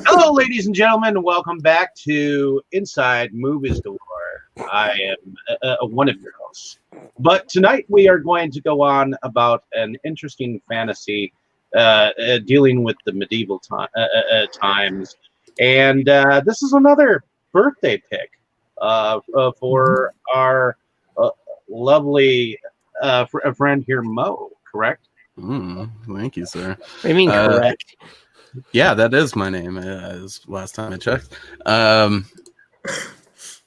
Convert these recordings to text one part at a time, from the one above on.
Hello, ladies and gentlemen. Welcome back to Inside Movies Galore. I am one of your hosts. But tonight we are going to go on about an interesting fantasy dealing with the medieval times. And this is another birthday pick for our lovely friend here, Mo, correct? Thank you, sir. What do you mean, correct? Yeah, that is my name. Last time I checked.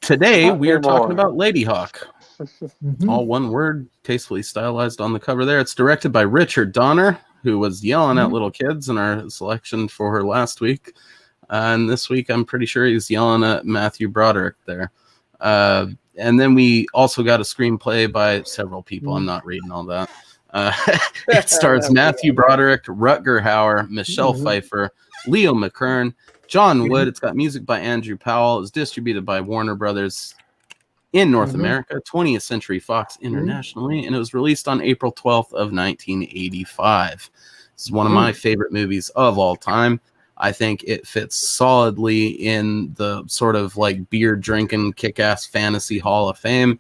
Today we are talking about Ladyhawke. All one word, tastefully stylized on the cover there. It's directed by Richard Donner, who was yelling at little kids in our selection for her last week. And this week, I'm pretty sure he's yelling at Matthew Broderick there. And then we also got a screenplay by several people. I'm not reading all that. It stars Matthew Broderick, Rutger Hauer, Michelle Pfeiffer, Leo McKern, John Wood. It's got music by Andrew Powell. It's distributed by Warner Brothers in North America, 20th Century Fox internationally, and it was released on April 12th of 1985. This is one of my favorite movies of all time. I think it fits solidly in the sort of like beer drinking kick-ass fantasy hall of fame.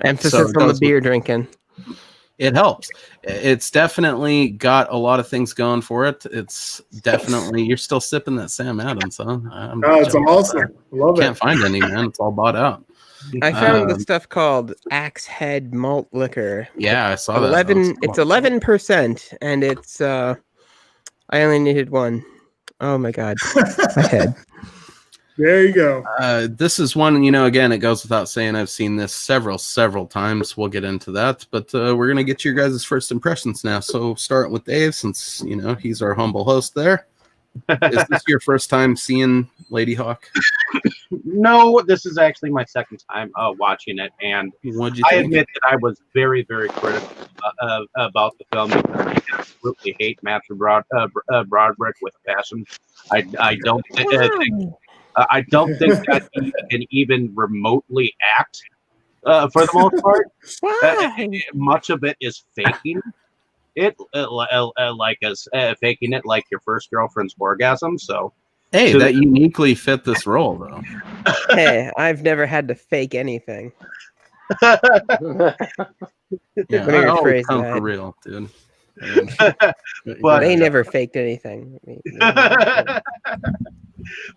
Emphasis on the beer drinking. It helps. It's definitely got a lot of things going for it. It's definitely, you're still sipping that Sam Adams, huh? It's awesome. Love it. Can't find any, man. It's all bought out. I found this stuff called Axe Head Malt Liquor. Yeah, I saw that. 11. It's 11%, and it's. I only needed one. Oh my god, my head. There you go. This is one, again, it goes without saying, I've seen this several times. We'll get into that, but we're going to get your guys' first impressions now. So start with Dave, since, he's our humble host there. Is this your first time seeing Ladyhawke? No, this is actually my second time watching it, and I admit that I was very, very critical about the film because I absolutely hate Matthew Broderick with a passion. I don't think that he can even remotely act for the most part. Much of it is faking it, faking it like your first girlfriend's orgasm. So, hey, that uniquely fit this role, though. Hey, I've never had to fake anything. Yeah, I always come for real, dude. But they never faked anything.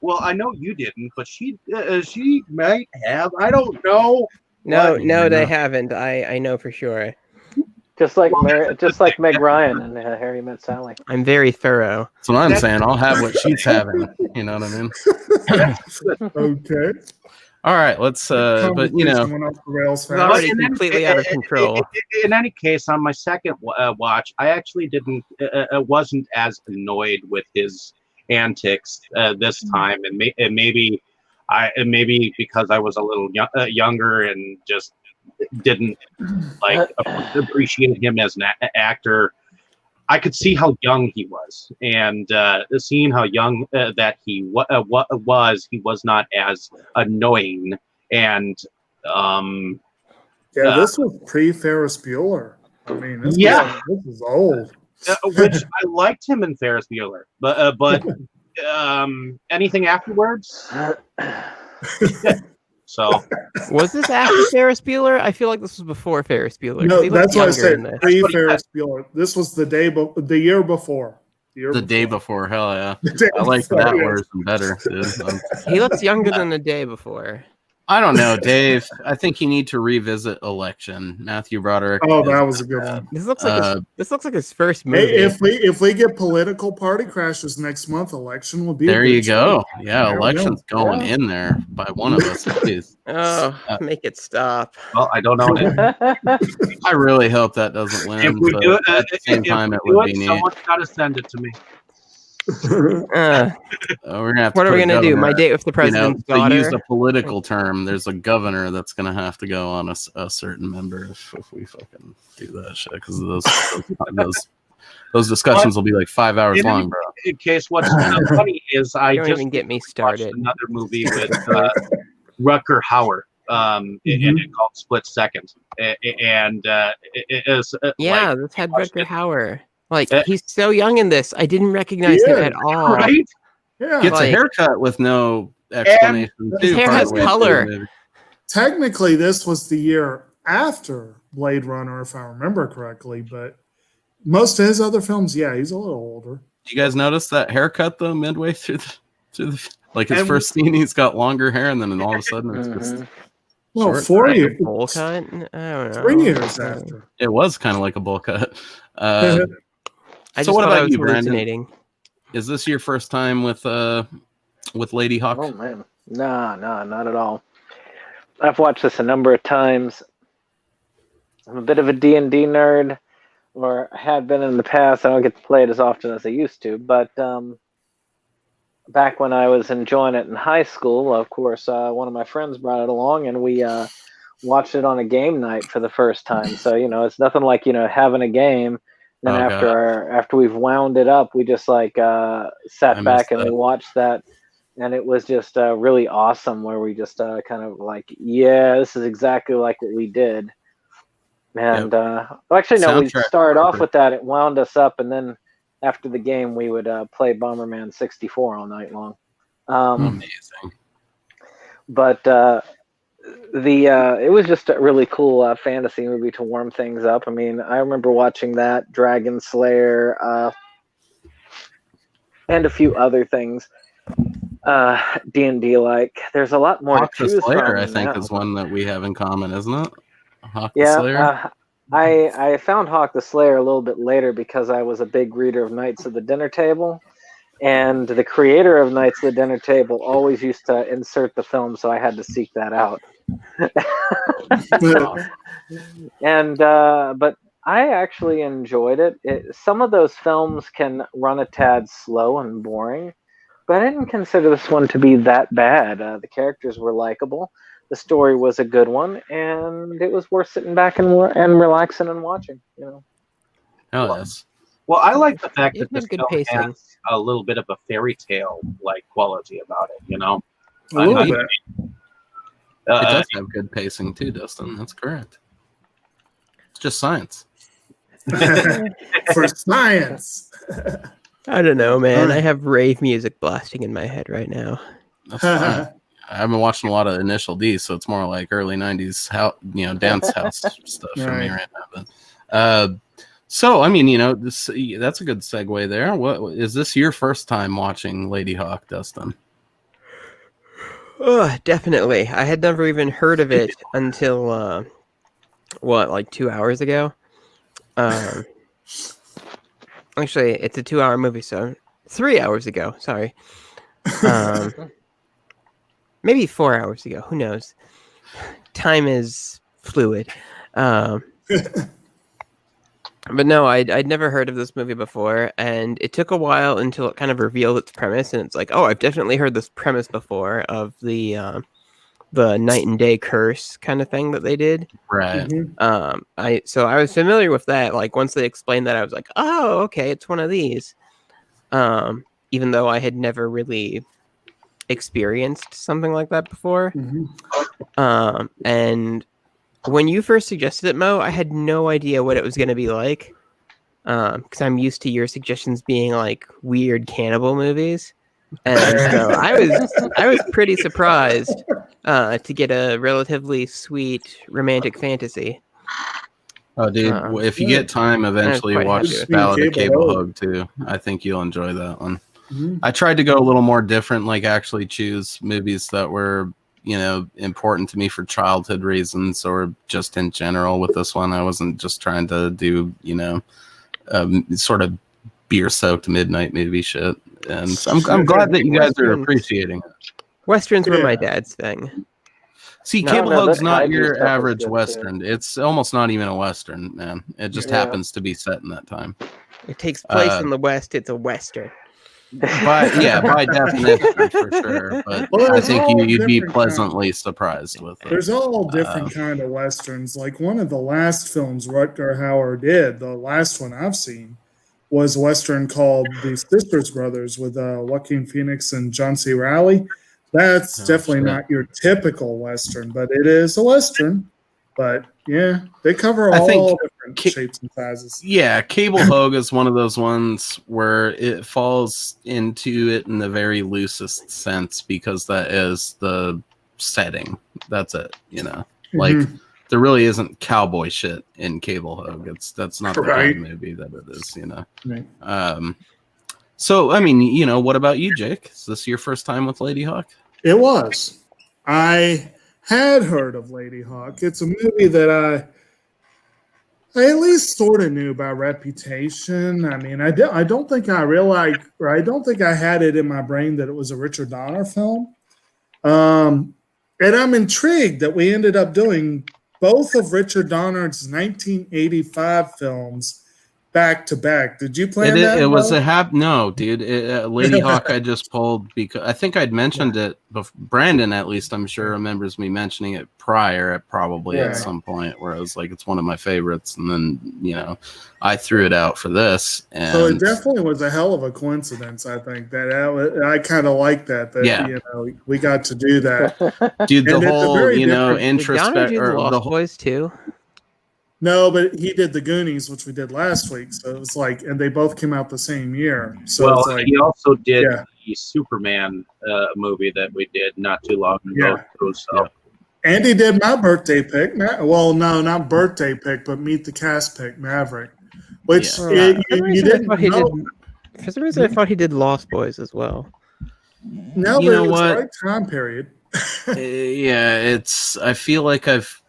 Well, I know you didn't, but she might have. I don't know. No, they haven't. I know for sure. Just like Meg Ryan and Harry Met Sally. I'm very thorough. That's what I'm saying. I'll have what she's having. You know what I mean? Okay. All right, let's. But it's already completely out of control. In any case, on my second watch, I actually wasn't as annoyed with his antics this time, and maybe because I was a little younger and just didn't appreciate him as an actor. I could see how young he was, and seeing how young that he was not as annoying. And this was pre-Ferris Bueller. I mean, this is old. Which I liked him in Ferris Bueller, but anything afterwards. So, was this after Ferris Bueller? I feel like this was before Ferris Bueller. No, that's why I said pre-Ferris Bueller. This was the year before. The day before, hell yeah. I like that word better. He looks younger than the day before. I don't know, Dave. I think you need to revisit Election. Matthew Broderick. Oh, that was a good one. This looks like his first movie. Hey, if we get political party crashes next month, Election will be. There you go. Yeah, Election's going in there by one of us, please. Oh, make it stop. Well, I don't know. I really hope that doesn't win. If we do it, at the same time, it would be neat. Someone's got to send it to me. We're gonna have to what are we gonna do? My date with the president's daughter. To use a political term, there's a governor that's gonna have to go on a certain member if we fucking do that shit, because those discussions will be like 5 hours long, bro. In case what's funny is I don't just even get me started. Watched another movie with Rutger Hauer, and called Split Second, and it is Yeah, like this had watched Rutger it- Hauer. Like he's so young in this. I didn't recognize him at all. right. Yeah. Gets a Like- haircut with no explanation. His too, hair part has of the way through color. the movie. Technically, this was the year after Blade Runner, if I remember correctly. But most of his other films, yeah, he's a little older. Do you guys notice that haircut though? Midway through the like his And- first scene, he's got longer hair, and then all of a sudden it's just Well, short. 4 Like a years, bowl cut? I don't know. 3 years after. It was kind of like a bowl cut. I So just what thought about I was you, Brandon? hallucinating. Is this your first time with Ladyhawke? Oh man, no, not at all. I've watched this a number of times. I'm a bit of a D&D nerd, or have been in the past. I don't get to play it as often as I used to, but back when I was enjoying it in high school, of course, one of my friends brought it along, and we watched it on a game night for the first time. So it's nothing like having a game. Then after we've wound it up, we just like sat back and we watched that, and it was just really awesome. Where we just kind of like, yeah, this is exactly like what we did. And actually, no, we started off with that. It wound us up, and then after the game, we would play Bomberman 64 all night long. Amazing. But it was just a really cool fantasy movie to warm things up. I mean, I remember watching that, Dragon Slayer, and a few other things. D&D like. There's a lot more Hawk to the choose Slayer, from I think, now. is one that we have in common, isn't it? Hawk the Slayer. I found Hawk the Slayer a little bit later because I was a big reader of Knights of the Dinner Table, and the creator of Knights of the Dinner Table always used to insert the film, so I had to seek that out. And but I actually enjoyed it. Some of those films can run a tad slow and boring, but I didn't consider this one to be that bad. The characters were likable. The story was a good one, and it was worth sitting back and relaxing and watching. Oh, yes. Well, I like the fact It that had this good film pacing. has a little bit of a fairy tale like quality about it. A little bit. It does have good pacing too, Dustin. That's correct. It's just science. For science. I don't know, man. I have rave music blasting in my head right now. That's fine. I haven't been watching a lot of Initial D, so it's more like early '90s, dance house stuff for me right now. But, so I mean, that's a good segue there. What is this your first time watching Ladyhawke, Dustin? Oh, definitely. I had never even heard of it until like 2 hours ago. Actually, it's a 2 hour movie, so 3 hours ago. Sorry. Maybe 4 hours ago. Who knows? Time is fluid. But no, I'd never heard of this movie before, and it took a while until it kind of revealed its premise, and it's like, oh, I've definitely heard this premise before of the night and day curse kind of thing that they did. Right. So I was familiar with that. Like once they explained that, I was like, oh, okay, it's one of these. Even though I had never really experienced something like that before. And when you first suggested it, Mo, I had no idea what it was going to be like. Because I'm used to your suggestions being like weird cannibal movies. And so I was pretty surprised to get a relatively sweet romantic fantasy. Oh, dude! If you get time, eventually watch Ballad of Cable Hug too. I think you'll enjoy that one. I tried to go a little more different, like actually choose movies that were, important to me for childhood reasons or just in general. With this one, I wasn't just trying to do, sort of beer-soaked midnight movie shit. And so I'm glad that you guys are appreciating it. Westerns were my dad's thing. See, Cable Hug's not your average Western. It's almost not even a Western, man. It just happens to be set in that time. It takes place in the West. It's a Western. By definition, for sure. But I think you'd be pleasantly surprised with it. There's all different kind of Westerns. Like one of the last films Rutger Hauer did, the last one I've seen, was a Western called The Sisters Brothers with Joaquin Phoenix and John C. Reilly. That's definitely not your typical Western, but it is a Western. But yeah, they cover all different shapes and sizes. Yeah, Cable Hogue is one of those ones where it falls into it in the very loosest sense because that is the setting. That's it, you know. Like there really isn't cowboy shit in Cable Hogue. That's not the kind of movie that it is, you know. Right. So I mean, you know, what about you, Jake? Is this your first time with Ladyhawke? It was. I had heard of Ladyhawke. It's a movie that I at least sort of knew by reputation. I mean, I don't think I realized, or I don't think I had it in my brain that it was a Richard Donner film. And I'm intrigued that we ended up doing both of Richard Donner's 1985 films back to back. Did you plan that? It was no, dude. Ladyhawke I just pulled because I think I'd mentioned it. Brandon, at least, I'm sure remembers me mentioning it prior, probably at some point, where I was like, it's one of my favorites, and then you know, I threw it out for this. And so it definitely was a hell of a coincidence. I think that I kind of like that. You know, we got to do that, dude. The whole you know introspect or the Boys too. No, but he did the Goonies, which we did last week. So it was like, and they both came out the same year. So it's like, he also did the Superman movie that we did not too long ago. So. And he did my birthday pick. Well, no, not birthday pick, but meet the cast pick, Maverick. Which you didn't know. For some reason, I thought he did Lost Boys as well. No, but it was the right time period. I feel like I've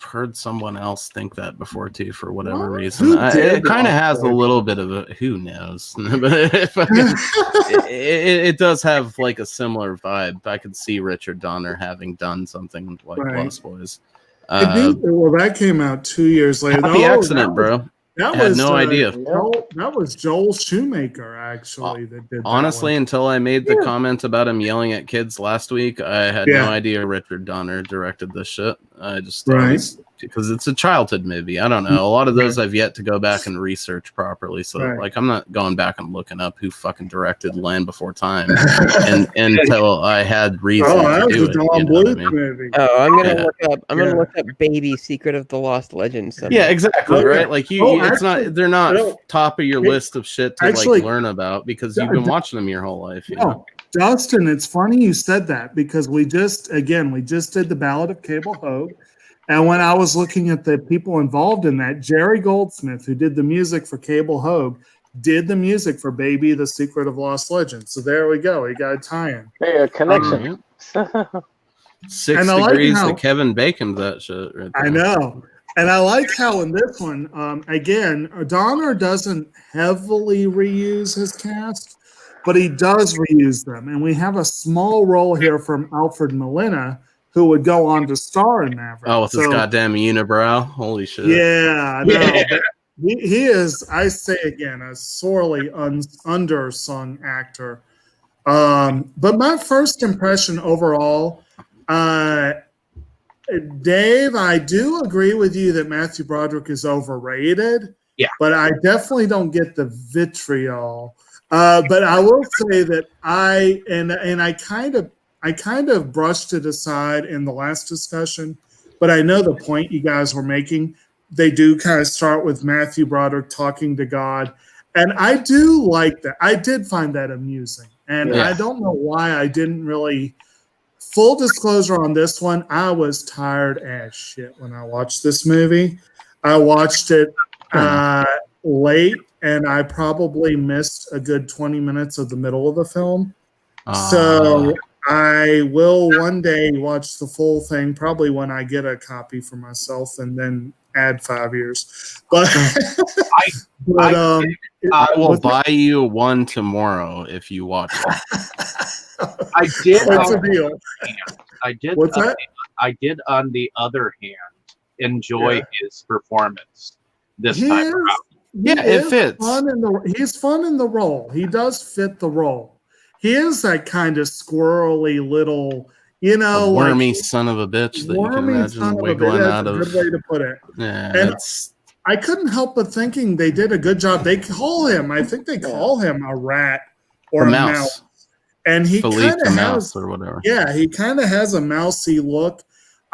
heard someone else think that before too, for whatever reason. It kind of has a little bit of a who knows, but it does have like a similar vibe. I could see Richard Donner having done something like Lost Boys. Well, that came out 2 years later. Happy Accident, bro. That I had was no idea. That was Joel Shoemaker, actually, that did honestly, that one. until I made the comment about him yelling at kids last week, I had no idea Richard Donner directed this shit. I just because it's a childhood movie. I don't know. A lot of those I've yet to go back and research properly. So like I'm not going back and looking up who fucking directed Land Before Time until I had reason to do it. You know what I mean? Movie. Oh, I'm gonna look up Baby Secret of the Lost Legends. Yeah, exactly. Right. Like it's not. They're not top of your list of shit to like learn about because you've been watching them your whole life. You know? Dustin, it's funny you said that because we just did the Ballad of Cable Hogue. And when I was looking at the people involved in that, Jerry Goldsmith, who did the music for Cable Hogue, did the music for Baby, The Secret of Lost Legends. So there we go. We got a tie-in. Hey, a connection. 6 degrees to Kevin Bacon, that shit. Right there. I know. And I like how in this one, again, Donner doesn't heavily reuse his cast, but he does reuse them. And we have a small role here from Alfred Molina, who would go on to star in Navarre. Oh, with his goddamn unibrow. Holy shit. Yeah, I know. Yeah. He is, I say again, a sorely undersung actor. But my first impression overall, Dave, I do agree with you that Matthew Broderick is overrated. Yeah. But I definitely don't get the vitriol. But I will say that I kind of brushed it aside in the last discussion, but I know the point you guys were making. They do kind of start with Matthew Broderick talking to God, and I do like that. I did find that amusing, and I don't know why I didn't really. Full disclosure on this one, I was tired as shit when I watched this movie. I watched it late, and I probably missed a good 20 minutes of the middle of the film. So I will one day watch the full thing, probably when I get a copy for myself, and then add 5 years. But I will buy you one tomorrow if you watch it. I did. What's the deal? I did. What's that? I did. On the other hand, enjoy his performance this time around. Yeah, it fits. He's fun in the role. He does fit the role. He is that kind of squirrely little, a wormy son of a bitch that you can imagine wiggling out of. That's a good way to put it. Yeah, and I couldn't help but thinking they did a good job. They call him, I think they call him a rat or a mouse. And he Philippe kind the of Mouse has, or whatever. yeah, he kind of has a mousy look.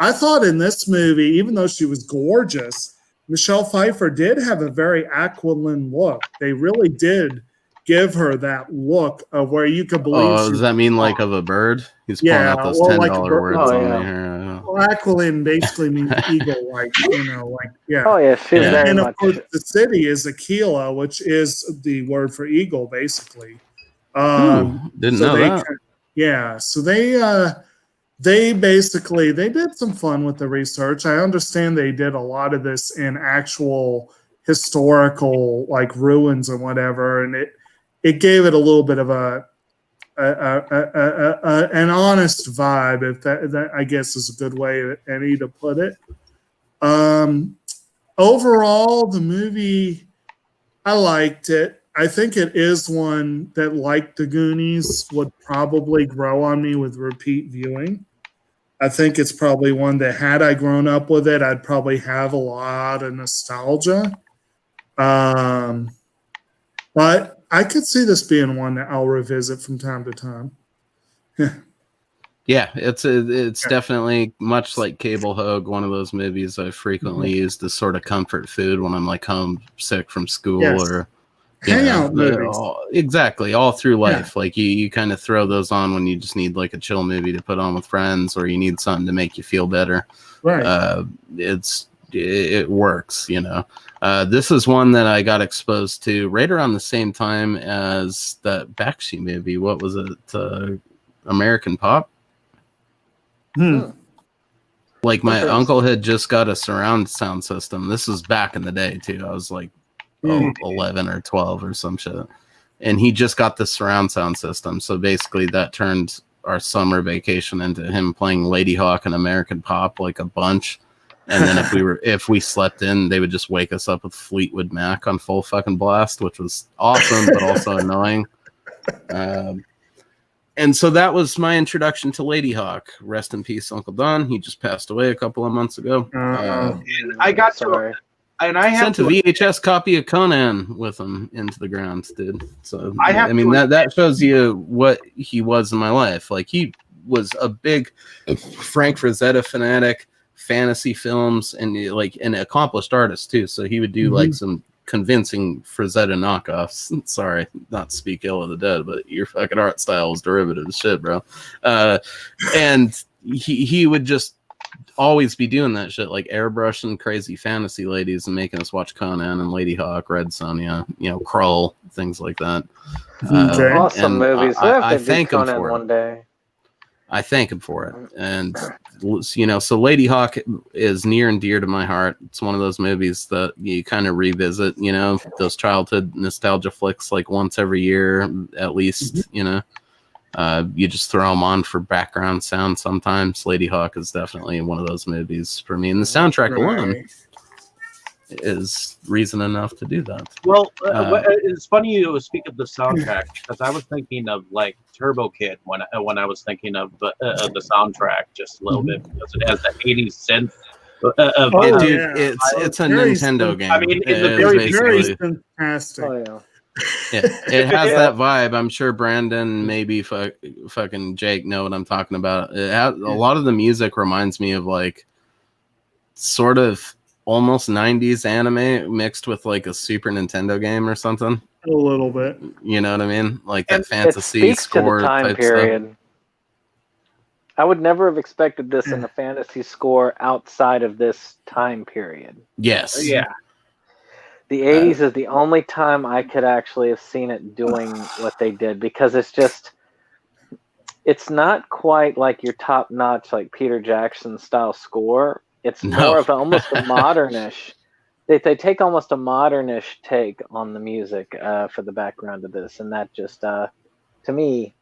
I thought in this movie, even though she was gorgeous, Michelle Pfeiffer did have a very aquiline look. They really did give her that look of where you could believe. Oh, does that mean like of a bird? He's pulling out those well, $10 like words oh, on yeah. me here. Well, aquiline basically means eagle-like, like, yeah. Oh yeah, she's very And much. of course, the city is Aquila, which is the word for eagle, basically. Didn't know that. So they basically they did some fun with the research. I understand they did a lot of this in actual historical like ruins and whatever, and it gave it a little bit of an honest vibe, if that I guess is a good way any to put it. Overall, the movie, I liked it. I think it is one that, like the Goonies, would probably grow on me with repeat viewing. I think it's probably one that, had I grown up with it, I'd probably have a lot of nostalgia. But I could see this being one that I'll revisit from time to time. Yeah, it's definitely much like Cable Hogue, one of those movies I frequently use as sort of comfort food when I'm like homesick from school or hangout movies. Exactly, all through life. Like you kind of throw those on when you just need like a chill movie to put on with friends, or you need something to make you feel better. Right. It works, This is one that I got exposed to right around the same time as that Bakshi movie. What was it? American Pop. Like my uncle had just got a surround sound system. This was back in the day too. I was like 11 or 12 or some shit. And he just got the surround sound system. So basically that turned our summer vacation into him playing Ladyhawke and American Pop like a bunch. And then if we slept in, they would just wake us up with Fleetwood Mac on full fucking blast, which was awesome, but also annoying. And so that was my introduction to Ladyhawke. Rest in peace, Uncle Don. He just passed away a couple of months ago. I got to, and I have sent a VHS copy of Conan with him into the ground, dude. So that shows you what he was in my life. Like he was a big Frank Frazetta fanatic, fantasy films, and like an accomplished artist too. So he would do like some convincing Frazetta knockoffs. Sorry, not to speak ill of the dead, but your fucking art style is derivative as shit, bro. And he would just always be doing that shit, like airbrushing crazy fantasy ladies and making us watch Conan and Ladyhawke, Red Sonja, Krull, things like that. Awesome movies. I thank him Conan for one day. I thank him for it. And, so Ladyhawke is near and dear to my heart. It's one of those movies that you kind of revisit, those childhood nostalgia flicks like once every year, at least, you just throw them on for background sound sometimes. Ladyhawke is definitely one of those movies for me. And the soundtrack alone is reason enough to do that. Well, it's funny you speak of the soundtrack, because I was thinking of like Turbo Kid when I was thinking of the soundtrack just a little bit, because it has that 80s synth. It's a Nintendo game. I mean, very fantastic. Oh, yeah, it has that vibe. I'm sure Brandon, maybe fucking Jake know what I'm talking about. A lot of the music reminds me of like sort of almost 90s anime mixed with like a Super Nintendo game or something. A little bit. You know what I mean? Like that fantasy it speaks score to the time type period. stuff. I would never have expected this in a fantasy score outside of this time period. Yes. Yeah. The 80s is the only time I could actually have seen it doing what they did, because it's not quite like your top-notch like Peter Jackson style score. It's more of almost a modernish. They take almost a modernish take on the music for the background of this, and that just to me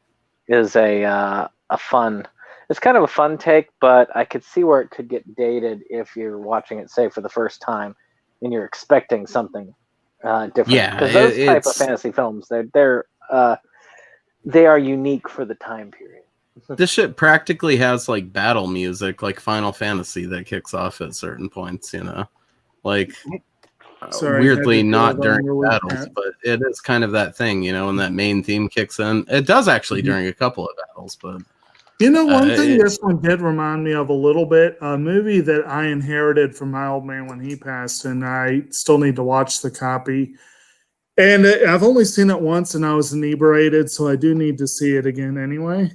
is a fun. It's kind of a fun take, but I could see where it could get dated if you're watching it, say, for the first time, and you're expecting something different. Yeah, because those type of fantasy films, they are unique for the time period. This shit practically has like battle music, like Final Fantasy, that kicks off at certain points. Like Weirdly not during battles, but it is kind of that thing, when that main theme kicks in. It does actually during a couple of battles, but one thing this one did remind me of a little bit, a movie that I inherited from my old man when he passed, and I still need to watch the copy. And I've only seen it once, and I was inebriated, so I do need to see it again anyway.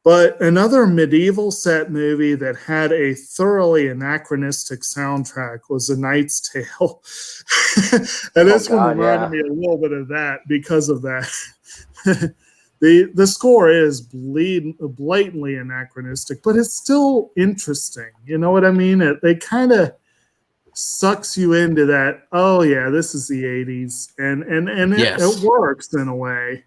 But another medieval set movie that had a thoroughly anachronistic soundtrack was A Knight's Tale. And this one reminded me a little bit of that because of that. The score is blatantly anachronistic, but it's still interesting. You know what I mean? They kind of sucks you into that. Oh yeah, this is the 80s, and it works in a way.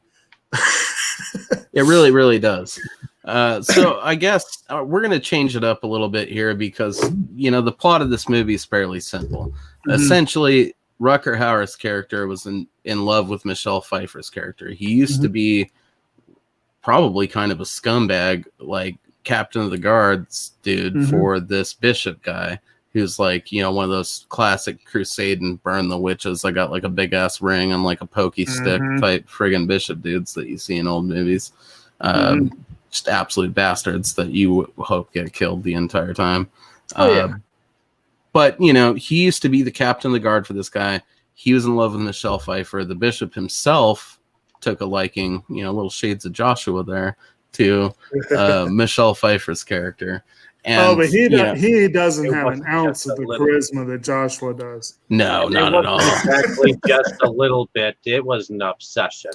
It really, really does. So I guess we're going to change it up a little bit here because, the plot of this movie is fairly simple. Mm-hmm. Essentially, Rutger Hauer's character was in love with Michelle Pfeiffer's character. He used to be probably kind of a scumbag, like captain of the guards dude for this bishop guy who's like, one of those classic crusade and burn the witches. I got like a big ass ring and like a pokey stick type friggin' bishop dudes that you see in old movies. Just absolute bastards that you hope get killed the entire time. But, he used to be the captain of the guard for this guy. He was in love with Michelle Pfeiffer. The bishop himself took a liking, little shades of Joshua there, to Michelle Pfeiffer's character. And, but he doesn't have an ounce of the charisma that Joshua does. No, not at all. Exactly, just a little bit. It was an obsession.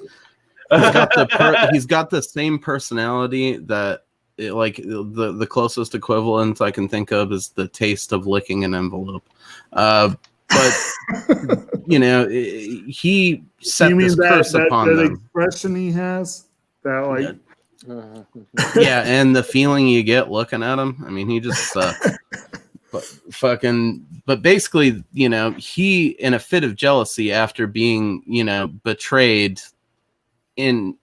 He's got the same personality that, the closest equivalent I can think of is the taste of licking an envelope. But he set this curse upon them. That expression he has, that yeah, and the feeling you get looking at him. I mean, he just but basically, he, in a fit of jealousy after being, betrayed in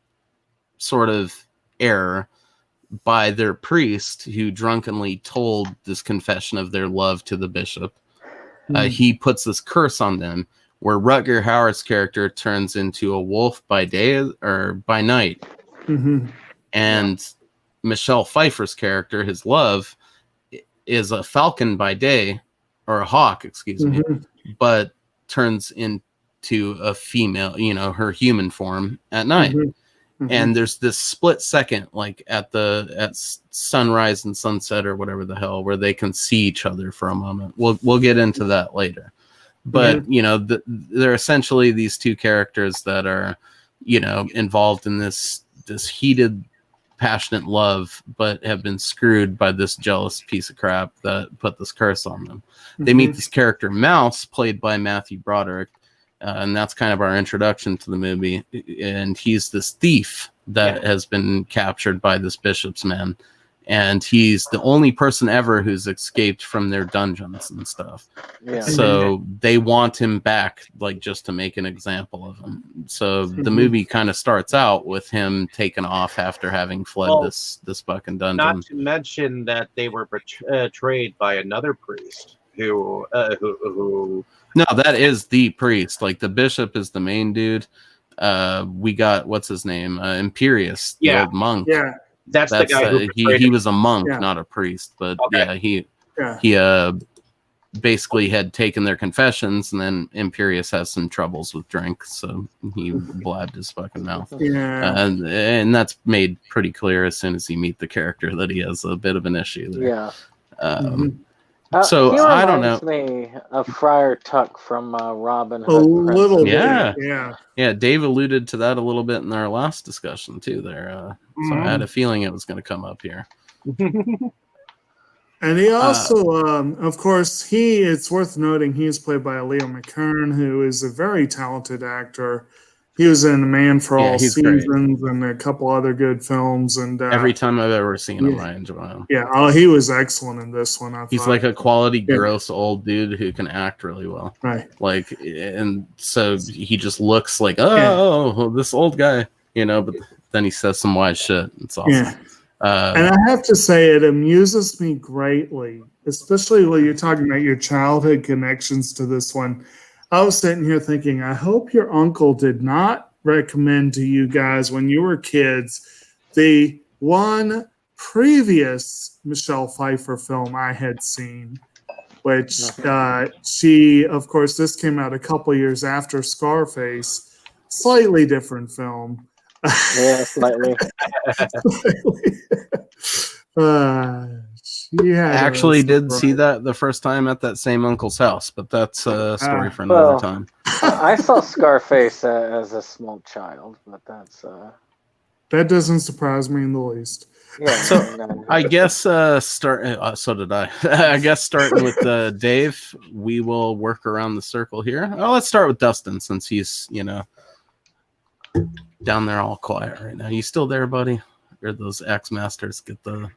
sort of error by their priest who drunkenly told this confession of their love to the bishop, he puts this curse on them where Rutger Hauer's character turns into a wolf by day or by night. And Michelle Pfeiffer's character, his love, is a falcon by day, or a hawk, excuse me, but turns into a female, her human form at night. And there's this split second, like at sunrise and sunset or whatever the hell, where they can see each other for a moment. We'll get into that later. But, they're essentially these two characters that are, involved in this heated, passionate love, but have been screwed by this jealous piece of crap that put this curse on them. They meet this character Mouse, played by Matthew Broderick, and that's kind of our introduction to the movie. And he's this thief that has been captured by this bishop's men, and he's the only person ever who's escaped from their dungeons and stuff. So they want him back, like, just to make an example of him. So the movie kind of starts out with him taken off after having fled this fucking dungeon. Not to mention that they were betrayed by another priest who No, that is the priest. Like, the bishop is the main dude. We got, what's his name? Imperius, the old monk. That's the guy who he was a monk, not a priest, but he basically had taken their confessions, and then Imperius has some troubles with drink, so he blabbed his fucking mouth. And that's made pretty clear as soon as you meet the character that he has a bit of an issue there. So he I don't know. Me of Friar Tuck from Robin Hood. A little bit, yeah. Dave alluded to that a little bit in our last discussion too. There, so I had a feeling it was going to come up here. And he also, of course, it's worth noting he's played by Leo McKern, who is a very talented actor. He was in Man for All Seasons and a couple other good films. And every time I've ever seen him, I enjoy him. Yeah, he was excellent in this one. He's like a quality, gross old dude who can act really well. Right. Like, and so he just looks like, this old guy, but then he says some wise shit. It's awesome. Yeah. And I have to say, it amuses me greatly, especially when you're talking about your childhood connections to this one. I was sitting here thinking, I hope your uncle did not recommend to you guys when you were kids the one previous Michelle Pfeiffer film I had seen, which she, of course, this came out a couple years after Scarface. Slightly different film. Yeah, slightly. She had Actually did see that the first time at that same uncle's house, but that's a story for another time. I saw Scarface as a small child, but that's that doesn't surprise me in the least. Yeah. So I guess so did I. I guess starting with Dave, we will work around the circle here. Oh, let's start with Dustin since he's down there all quiet right now. You still there, buddy? Or those X Masters get the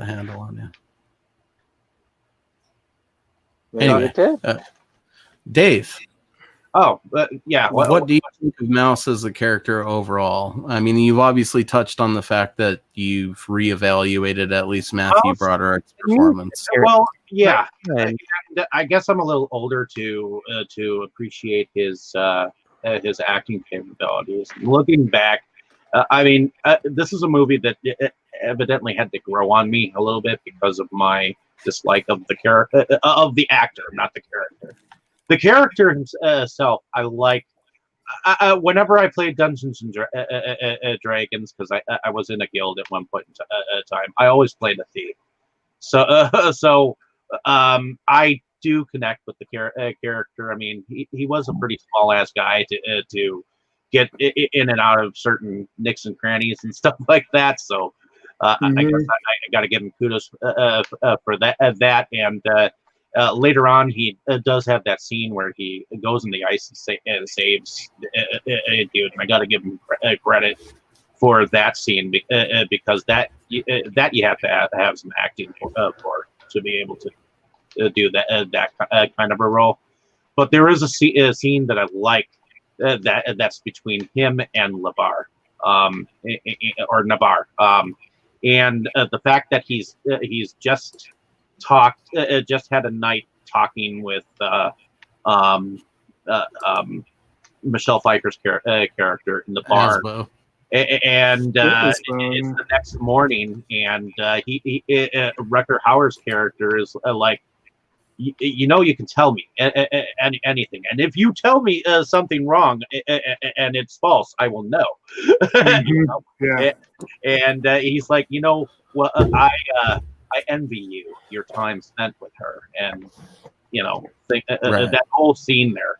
handle on you? Anyway, Dave. Oh, yeah. What do you think of Mouse as a character overall? I mean, you've obviously touched on the fact that you've reevaluated at least Matthew Broderick's performance. Well, yeah. I guess I'm a little older to appreciate his acting capabilities. Looking back, I mean, this is a movie that evidently had to grow on me a little bit because of my dislike of the character of the actor, not the character. The character himself, I like. Whenever I played Dungeons and Dragons, because I was in a guild at one point in time, I always played a thief. So I do connect with the character. I mean, he was a pretty small ass guy to get in and out of certain nicks and crannies and stuff like that. So I guess I got to give him kudos for that. And later on, he does have that scene where he goes in the ice and saves a dude. And I got to give him credit for that scene because that you have to have some acting for to be able to do that kind of a role. But there is a scene that I like that's between him and Navarre, or Navarre, and the fact that he's just had a night talking with Michelle Pfeiffer's character in the bar, and it's the next morning, and Rutger Hauer's character is like, you can tell me anything, and if you tell me something wrong and it's false, I will know. Yeah. And he's like, well, I envy your time spent with her, and that whole scene there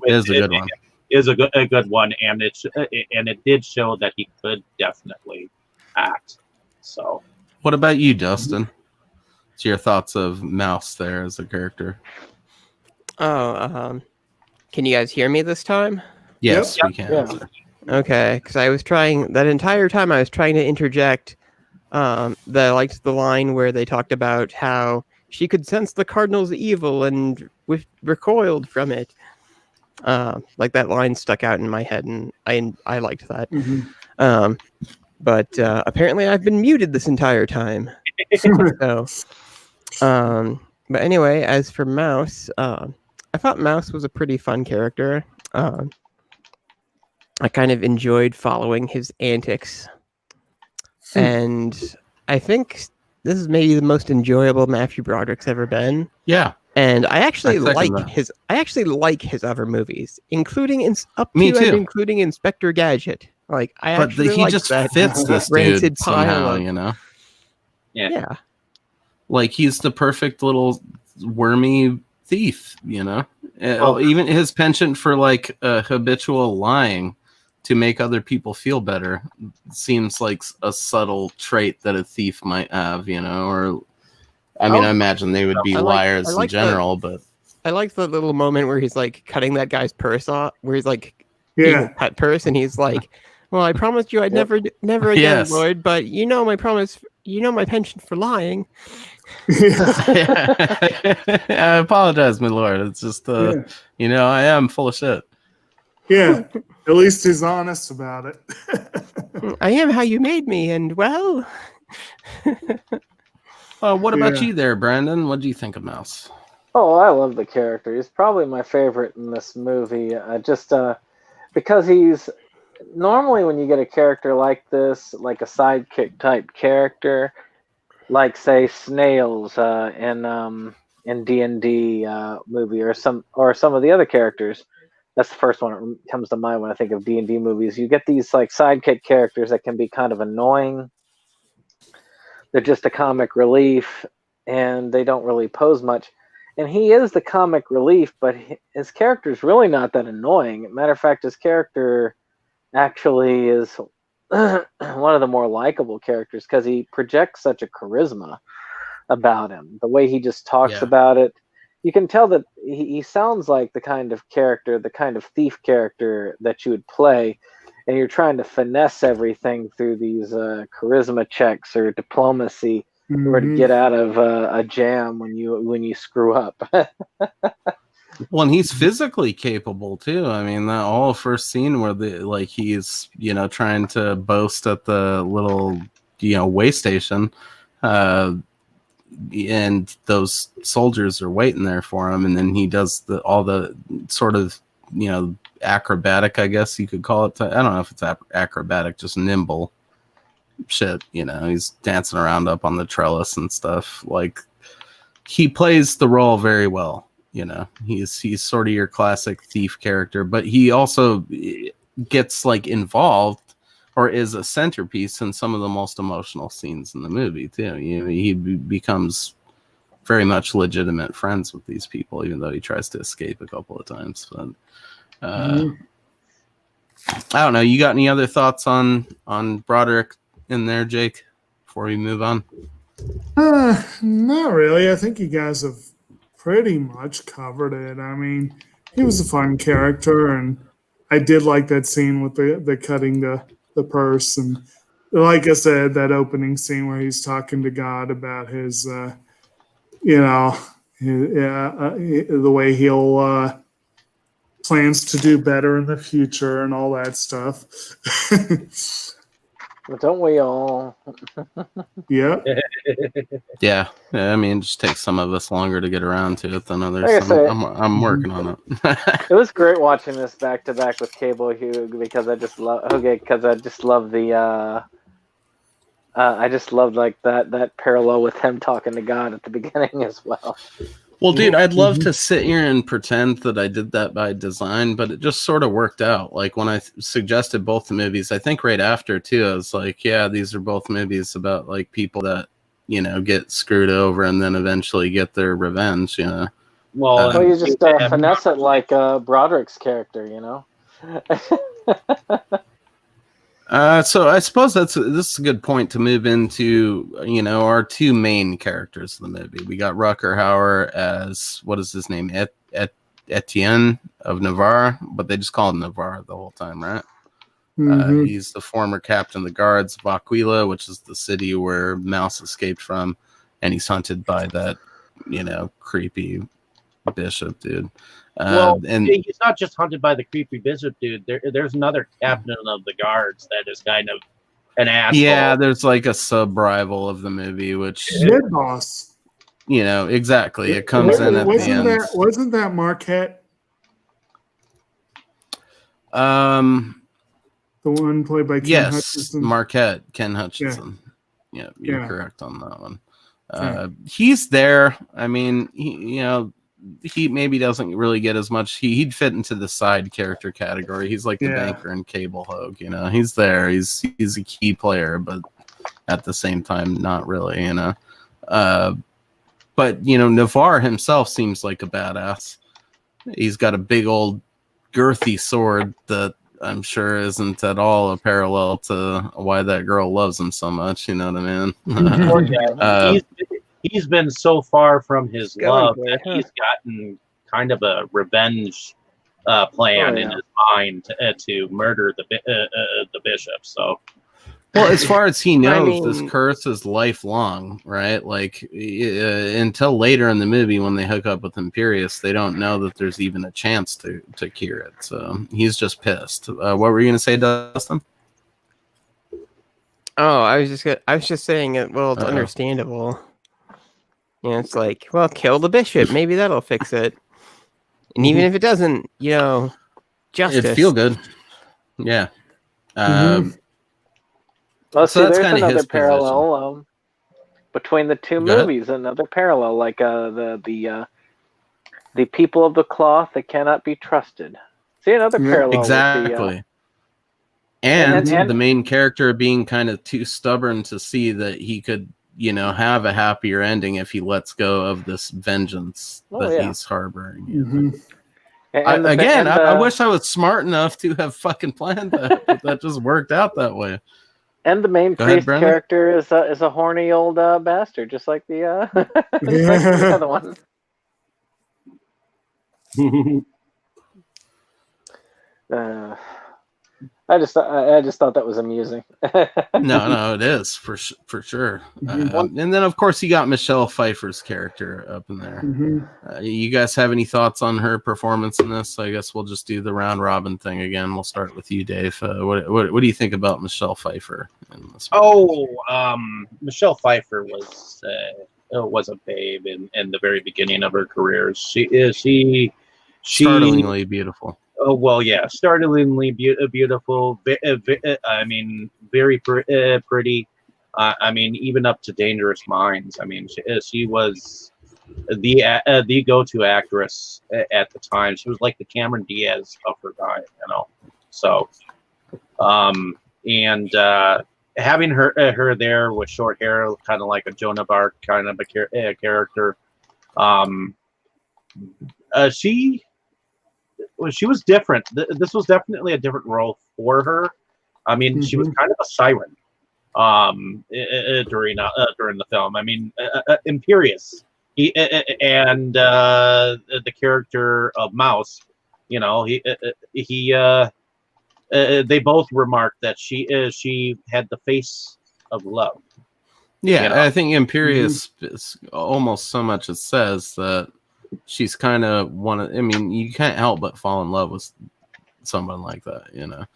is a good one. Is a good one, and it did show that he could definitely act. So, what about you, Dustin? What's your thoughts of Mouse there as a character? Can you guys hear me this time? Yes, we can. Yeah. Okay, because I was trying that entire time. I was trying to interject. That I liked the line where they talked about how she could sense the cardinal's evil and recoiled from it. Like that line stuck out in my head, and I liked that. But apparently I've been muted this entire time. But anyway, as for Mouse, I thought Mouse was a pretty fun character. I kind of enjoyed following his antics. And I think this is maybe the most enjoyable Matthew Broderick's ever been. Yeah. And I actually like his other movies, including including Inspector Gadget. Like he just fits this dude somehow, Yeah. Like he's the perfect little wormy thief, Even his penchant for like habitual lying to make other people feel better seems like a subtle trait that a thief might have, or I imagine they would be liars in general, but I like the little moment where he's like cutting that guy's purse off, where he's like eating a pet purse, and he's like, well, I promised you I'd never again, Lloyd, but my promise, my penchant for lying. I apologize, my lord. It's just I am full of shit. Yeah, at least he's honest about it. I am how you made me, and what about you there, Brandon? What do you think of Mouse? Oh, I love the character. He's probably my favorite in this movie. Just because he's normally when you get a character like this, like a sidekick type character, like say Snails in D&D movie or some of the other characters. That's the first one that comes to mind when I think of D&D movies. You get these like sidekick characters that can be kind of annoying. They're just a comic relief, and they don't really pose much. And he is the comic relief, but his character is really not that annoying. Matter of fact, his character actually is one of the more likable characters because he projects such a charisma about him. The way he just talks about it, you can tell that he sounds like the kind of character, the kind of thief character that you would play, and you're trying to finesse everything through these charisma checks or diplomacy or to get out of a jam when you screw up. Well, and he's physically capable too. I mean, that whole first scene where he's trying to boast at the little way station, and those soldiers are waiting there for him, and then he does all the sort of acrobatic, I guess you could call it. I don't know if it's acrobatic, just nimble shit. He's dancing around up on the trellis and stuff. Like, he plays the role very well. He's sort of your classic thief character, but he also gets involved or is a centerpiece in some of the most emotional scenes in the movie too. He becomes very much legitimate friends with these people, even though he tries to escape a couple of times. But I don't know. You got any other thoughts on Broderick in there, Jake, before we move on? Not really. I think you guys have pretty much covered it. I mean, he was a fun character, and I did like that scene with the cutting the purse, and like I said, that opening scene where he's talking to God about his, the way he'll plans to do better in the future and all that stuff. Don't we all? Yeah. Yeah. I mean, it just takes some of us longer to get around to it than others. Like I say, I'm working on it. It was great watching this back to back with Cable Hugh because I just love the I just loved that parallel with him talking to God at the beginning as well. Well, dude, I'd love to sit here and pretend that I did that by design, but it just sort of worked out. Like, when I suggested both the movies, I think right after too, I was like, yeah, these are both movies about people that, get screwed over and then eventually get their revenge, Well, you just finesse it like Broderick's character, So I suppose this is a good point to move into, our two main characters of the movie. We got Rutger Hauer as, what is his name? Etienne of Navarre, but they just call him Navarre the whole time, right? Mm-hmm. He's the former captain of the guards of Aquila, which is the city where Mouse escaped from, and he's hunted by that, creepy bishop dude. And he's not just hunted by the creepy bishop dude. There's another captain of the guards that is kind of an asshole. Yeah, there's a sub-rival of the movie, which Mid boss. Exactly. It comes in at the end. Wasn't that Marquette? The one played by Ken Hutchinson? Marquette, Ken Hutchinson. Yeah, you're correct on that one. He's there. I mean, he maybe doesn't really get as much. He'd fit into the side character category. He's like the banker in Cable Hogue. He's there. He's a key player, but at the same time, not really. But Navarre himself seems like a badass. He's got a big old girthy sword that I'm sure isn't at all a parallel to why that girl loves him so much. You know what I mean? He's been so far from his love that he's gotten kind of a revenge plan in his mind to murder the bishop. So, well, as far as he knows, this curse is lifelong, right? Until later in the movie when they hook up with Imperius, they don't know that there's even a chance to cure it. So he's just pissed. What were you going to say, Dustin? Oh, I was just saying it. Well, it's understandable. it's like, well, kill the bishop. Maybe that'll fix it. And even if it doesn't, justice. It'd feel good. Yeah. Well, So see, that's there's kinda another his parallel between the two Go ahead. movies. Another parallel, like the people of the cloth that cannot be trusted. See, another parallel. Exactly. With and and the main character being kind of too stubborn to see that he could, have a happier ending if he lets go of this vengeance he's harboring. I wish I was smart enough to have fucking planned that, but that just worked out that way. And the main priest character is a horny old bastard, just like the just like the other one. I just thought that was amusing. No, it is for sure. And then of course you got Michelle Pfeiffer's character up in there. You guys have any thoughts on her performance in this? I guess we'll just do the round robin thing again. We'll start with you, Dave. What do you think about Michelle Pfeiffer in this movie? Michelle Pfeiffer was a babe in the very beginning of her career. She startlingly beautiful. Oh, well, yeah, startlingly beautiful. I mean, very pretty. I mean, even up to Dangerous Minds. I mean, she was the go-to actress at the time. She was like the Cameron Diaz of her time, So, and having her there with short hair, kind of like a Joan of Arc kind of a character. She was different. This was definitely a different role for her. I mean, she was kind of a siren during the film. I mean, imperious. And the character of Mouse, they both remarked that she had the face of love. Yeah, I think imperious is almost so much it says that she's kind of you can't help but fall in love with someone like that,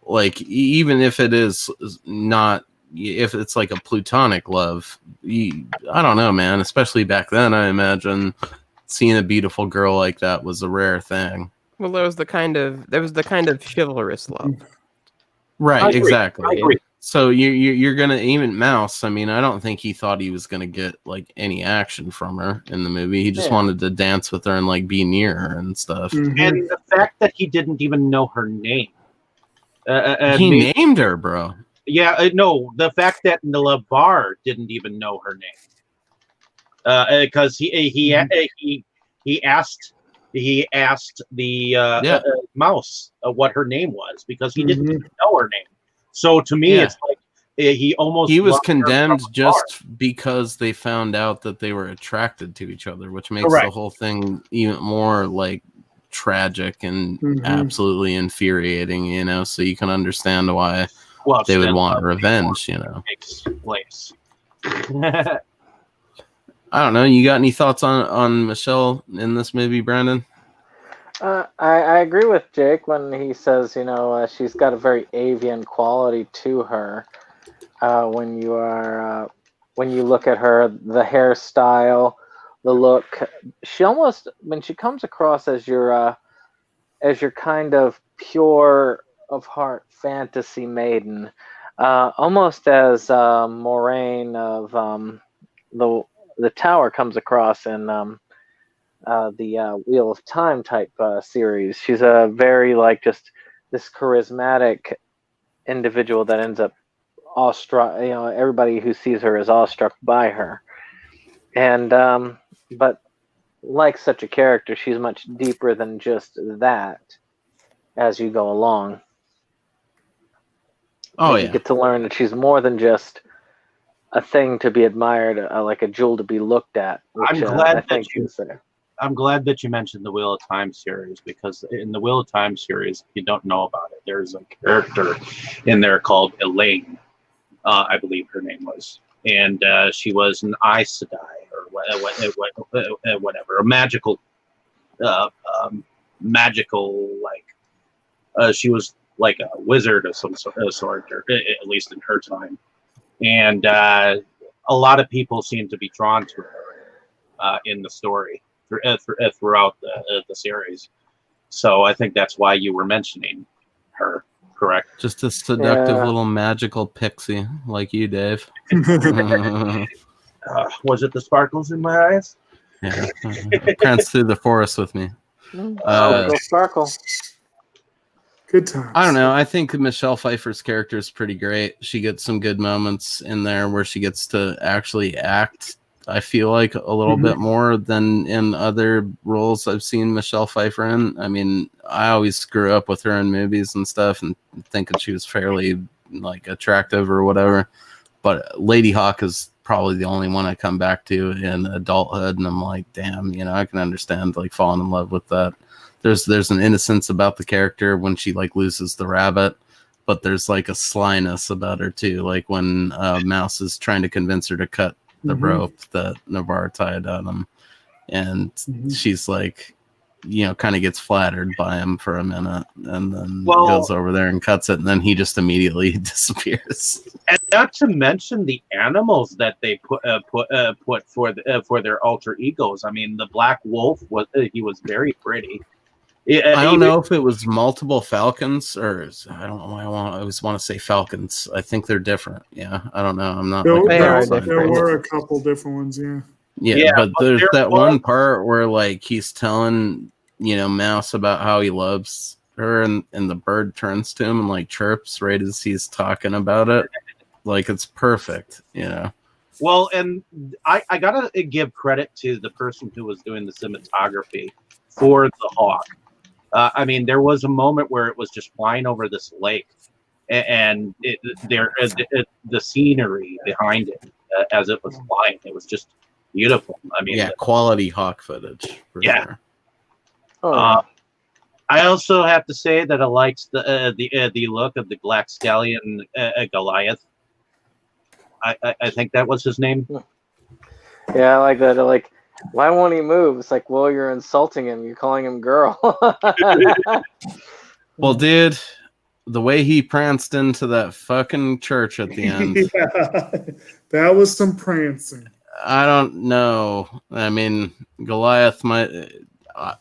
like even if it is not, if it's like a platonic love, I don't know, man, especially back then, I imagine seeing a beautiful girl like that was a rare thing. Well, there was the kind of chivalrous love. Right, exactly. I agree. So you're gonna, even Mouse, I mean, I don't think he thought he was gonna get like any action from her in the movie. He just wanted to dance with her and like be near her and stuff. And the fact that he didn't even know her name. He named her, bro. Yeah, no, the fact that Navarre didn't even know her name, because he asked the Mouse what her name was, because he didn't even know her name. So to me, it's like he was condemned just because they found out that they were attracted to each other, which makes the whole thing even more like tragic and absolutely infuriating, so you can understand why they would want revenge, I don't know, you got any thoughts on Michelle in this movie, Brandon? I agree with Jake when he says, she's got a very avian quality to her. When you look at her, the hairstyle, the look, she almost, when she comes across as your kind of pure of heart fantasy maiden, almost as Moraine of the Tower comes across in the Wheel of Time type series. She's a very like just this charismatic individual that ends up awestruck. Everybody who sees her is awestruck by her. And but like such a character, she's much deeper than just that. As you go along, you get to learn that she's more than just a thing to be admired, like a jewel to be looked at. Which, I'm glad that you mentioned the Wheel of Time series, because in the Wheel of Time series, if you don't know about it, there's a character in there called Elaine, I believe her name was, and she was an Aes Sedai or whatever, a magical like she was like a wizard of some sort, or at least in her time, and a lot of people seem to be drawn to her. in the story throughout the series. So I think that's why you were mentioning her, correct? Just a seductive little magical pixie like you, Dave. Was it the sparkles in my eyes? Yeah, prance through the forest with me. Go sparkle. Good times. I don't know. I think Michelle Pfeiffer's character is pretty great. She gets some good moments in there where she gets to actually act. I feel like a little bit more than in other roles I've seen Michelle Pfeiffer in. I mean, I always grew up with her in movies and stuff and thinking she was fairly like attractive or whatever. But Ladyhawke is probably the only one I come back to in adulthood, and I'm like, damn, I can understand like falling in love with that. There's an innocence about the character when she like loses the rabbit, but there's like a slyness about her too. Like when Mouse is trying to convince her to cut the rope that Navarre tied on him, and she's like, kind of gets flattered by him for a minute, and then goes over there and cuts it, and then he just immediately disappears. And not to mention the animals that they put for their alter egos. I mean, the black wolf was very pretty. I don't know if it was multiple falcons or I don't know why I always want to say falcons. I think they're different. Yeah, I don't know. I'm not. There were a couple different ones. Yeah, but there's that one part where like he's telling Mouse about how he loves her, and the bird turns to him and like chirps right as he's talking about it. Like it's perfect. Well, and I gotta give credit to the person who was doing the cinematography for the hawk. I mean, there was a moment where it was just flying over this lake, and the scenery behind it as it was flying, it was just beautiful. I mean, quality hawk footage. Sure. I also have to say that I liked the look of the Black Stallion Goliath. I think that was his name. Yeah, I like that. Like, why won't he move? It's like, well, you're insulting him. You're calling him girl. Well, dude, the way he pranced into that fucking church at the end. That was some prancing. I don't know. I mean, Goliath might...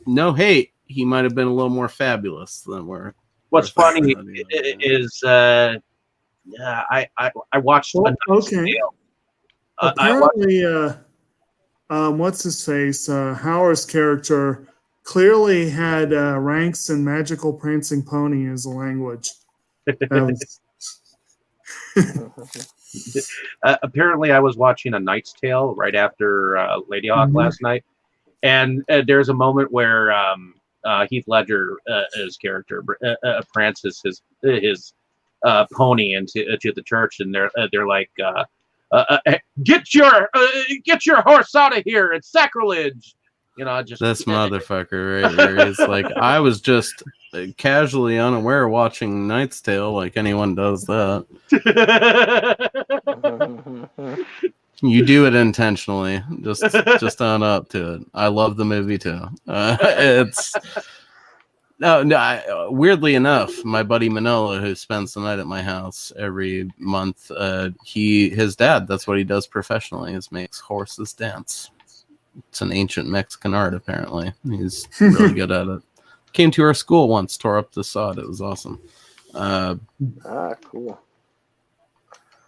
no hate. He might have been a little more fabulous than we're... What's funny is... I watched... Okay. Apparently... what's his face? Howard's character clearly had ranks in magical prancing pony as a language. Apparently, I was watching A Knight's Tale right after Ladyhawke last night, and there's a moment where Heath Ledger's character prances his pony into the church, and they're like. Get your horse out of here! It's sacrilege. Just this motherfucker right here. He's like, I was just casually unaware watching Knight's Tale, like anyone does that. You do it intentionally. Just own up to it. I love the movie too. It's. No. Weirdly enough, my buddy Manolo, who spends the night at my house every month, his dad, that's what he does professionally, is makes horses dance. It's an ancient Mexican art, apparently. He's really good at it. Came to our school once, tore up the sod. It was awesome. Cool.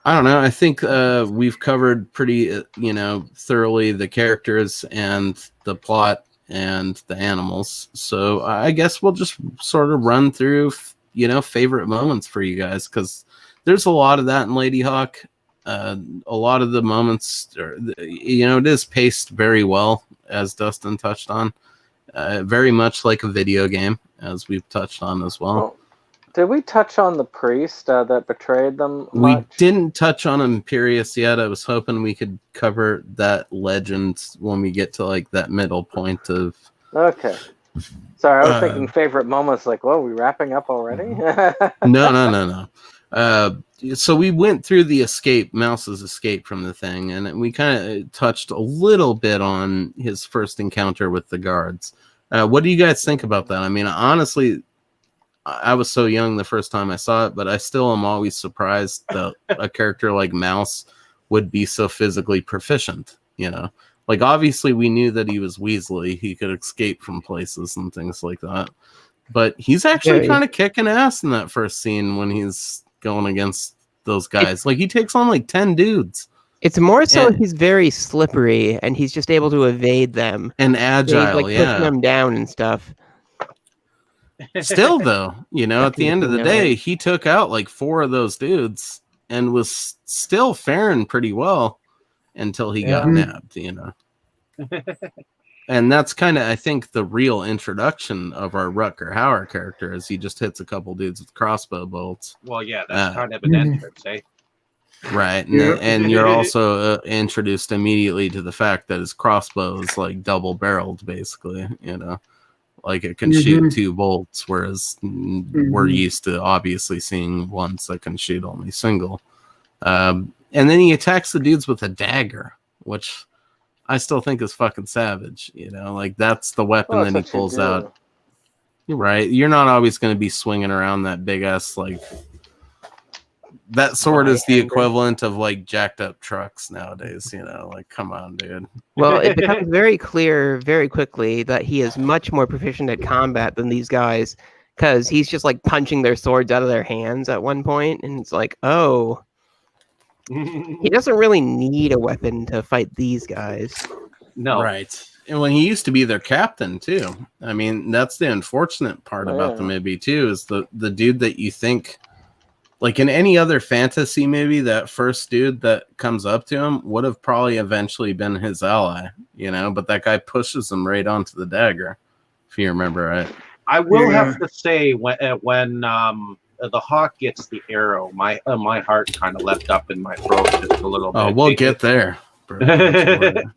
I don't know. I think we've covered pretty, thoroughly the characters and the plot and the animals. So I guess we'll just sort of run through, favorite moments for you guys, because there's a lot of that in Ladyhawke. A lot of the moments, it is paced very well, as Dustin touched on. Very much like a video game, as we've touched on as well. Did we touch on the priest that betrayed them much? We didn't touch on Imperius yet. I was hoping we could cover that legend when we get to like that middle point of... Okay. Sorry, I was thinking favorite moments. Like, whoa, we wrapping up already? No. So we went through the Mouse's escape from the thing, and we kind of touched a little bit on his first encounter with the guards. What do you guys think about that? I mean, honestly, I was so young the first time I saw it, but I still am always surprised that a character like Mouse would be so physically proficient. Like, obviously, we knew that he was Weasley. He could escape from places and things like that. But he's actually kind of kicking ass in that first scene when he's going against those guys. Like, he takes on like 10 dudes. It's more so he's very slippery, and he's just able to evade them. And agile, he's, like, pushing them down and stuff. Still, though, you know, at the end of the day, he took out like 4 of those dudes and was still faring pretty well until he got nabbed, you know. And that's kind of, I think, the real introduction of our Rutger Hauer character, is he just hits a couple dudes with crossbow bolts. Well, yeah, that's kind of an entrance, eh? Right, and you're also introduced immediately to the fact that his crossbow is like double-barreled, basically, you know. Like, it can shoot 2 bolts, whereas we're used to obviously seeing ones that can shoot only single. And then he attacks the dudes with a dagger, which I still think is fucking savage. You know, like, that's the weapon that he pulls out. Right. You're not always going to be swinging around that big ass, like, that sword is the equivalent of like jacked up trucks nowadays, you know, like, come on, dude. Well, it becomes very clear very quickly that he is much more proficient at combat than these guys, because he's just like punching their swords out of their hands at one point, and it's like, oh, he doesn't really need a weapon to fight these guys. No. Right. And when he used to be their captain too. I mean, that's the unfortunate part about the movie too, is the dude that you think, like, in any other fantasy movie, that first dude that comes up to him would have probably eventually been his ally, you know, but that guy pushes him right onto the dagger, if you remember right. I will have to say, when the hawk gets the arrow, my heart kind of leapt up in my throat just a little bit. Oh, we'll get there. I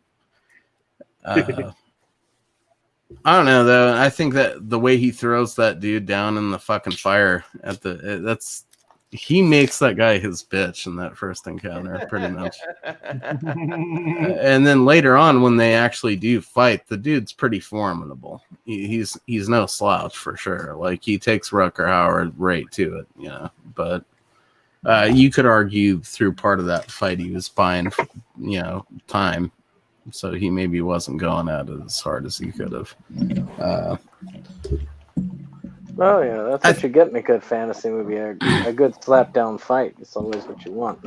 don't know, though. I think that the way he throws that dude down in the fucking fire he makes that guy his bitch in that first encounter, pretty much. And then later on, when they actually do fight, the dude's pretty formidable. He's no slouch for sure. Like, he takes Rutger Hauer right to it, you know. But you could argue through part of that fight he was buying, you know, time. So he maybe wasn't going at it as hard as he could have. Oh yeah, that's what you get in a good fantasy movie. A good slap down fight. It's always what you want.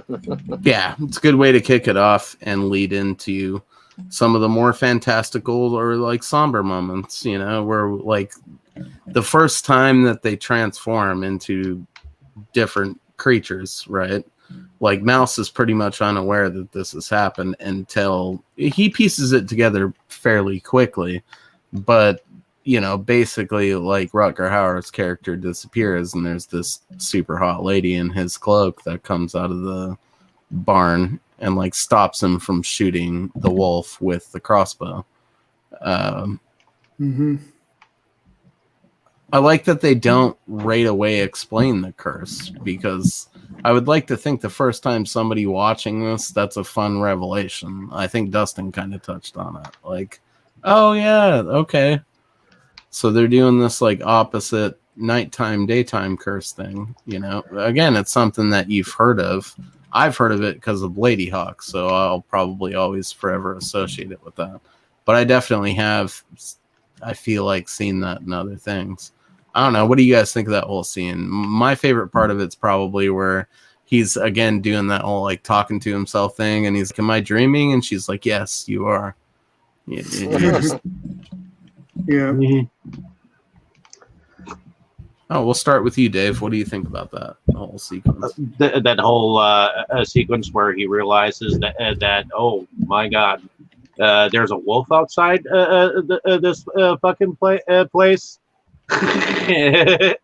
Yeah, it's a good way to kick it off and lead into some of the more fantastical or like somber moments, you know, where like the first time that they transform into different creatures, right? Like, Mouse is pretty much unaware that this has happened until he pieces it together fairly quickly, but you know, basically, like, Rutger Hauer's character disappears, and there's this super hot lady in his cloak that comes out of the barn and, like, stops him from shooting the wolf with the crossbow. I like that they don't right away explain the curse, because I would like to think the first time somebody watching this, that's a fun revelation. I think Dustin kind of touched on it. Like, oh, yeah, okay. So they're doing this like opposite nighttime, daytime curse thing, you know. Again, it's something that you've heard of. I've heard of it because of Ladyhawke, so I'll probably always forever associate it with that. But I definitely have, I feel like, seen that in other things. I don't know. What do you guys think of that whole scene? My favorite part of it's probably where he's, again, doing that whole like talking to himself thing, and he's like, am I dreaming? And she's like, yes, you are. Yeah. Oh, we'll start with you, Dave. What do you think about that whole sequence? That whole sequence where he realizes that oh my god, there's a wolf outside this fucking place. It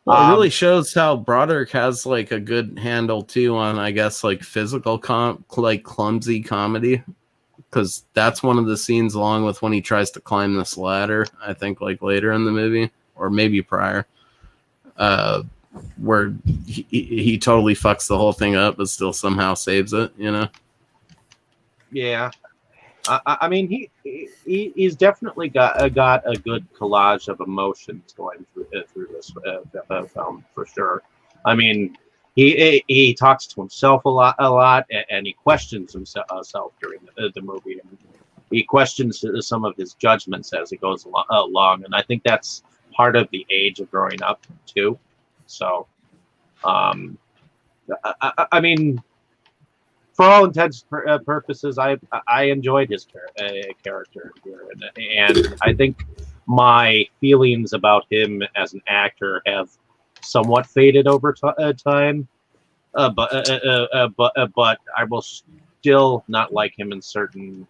really shows how Broderick has like a good handle too on, I guess, like physical like clumsy comedy. Because that's one of the scenes, along with when he tries to climb this ladder, I think, like later in the movie, or maybe prior, where he totally fucks the whole thing up, but still somehow saves it, you know? Yeah. I mean, he's definitely got a good collage of emotions going through this film, for sure. I mean, he talks to himself a lot, and he questions himself during the movie. he questions some of his judgments as he goes along, and I think that's part of the age of growing up too. So, I mean, for all intents and purposes, I enjoyed his character here, and I think my feelings about him as an actor have somewhat faded over time. But I will still not like him in certain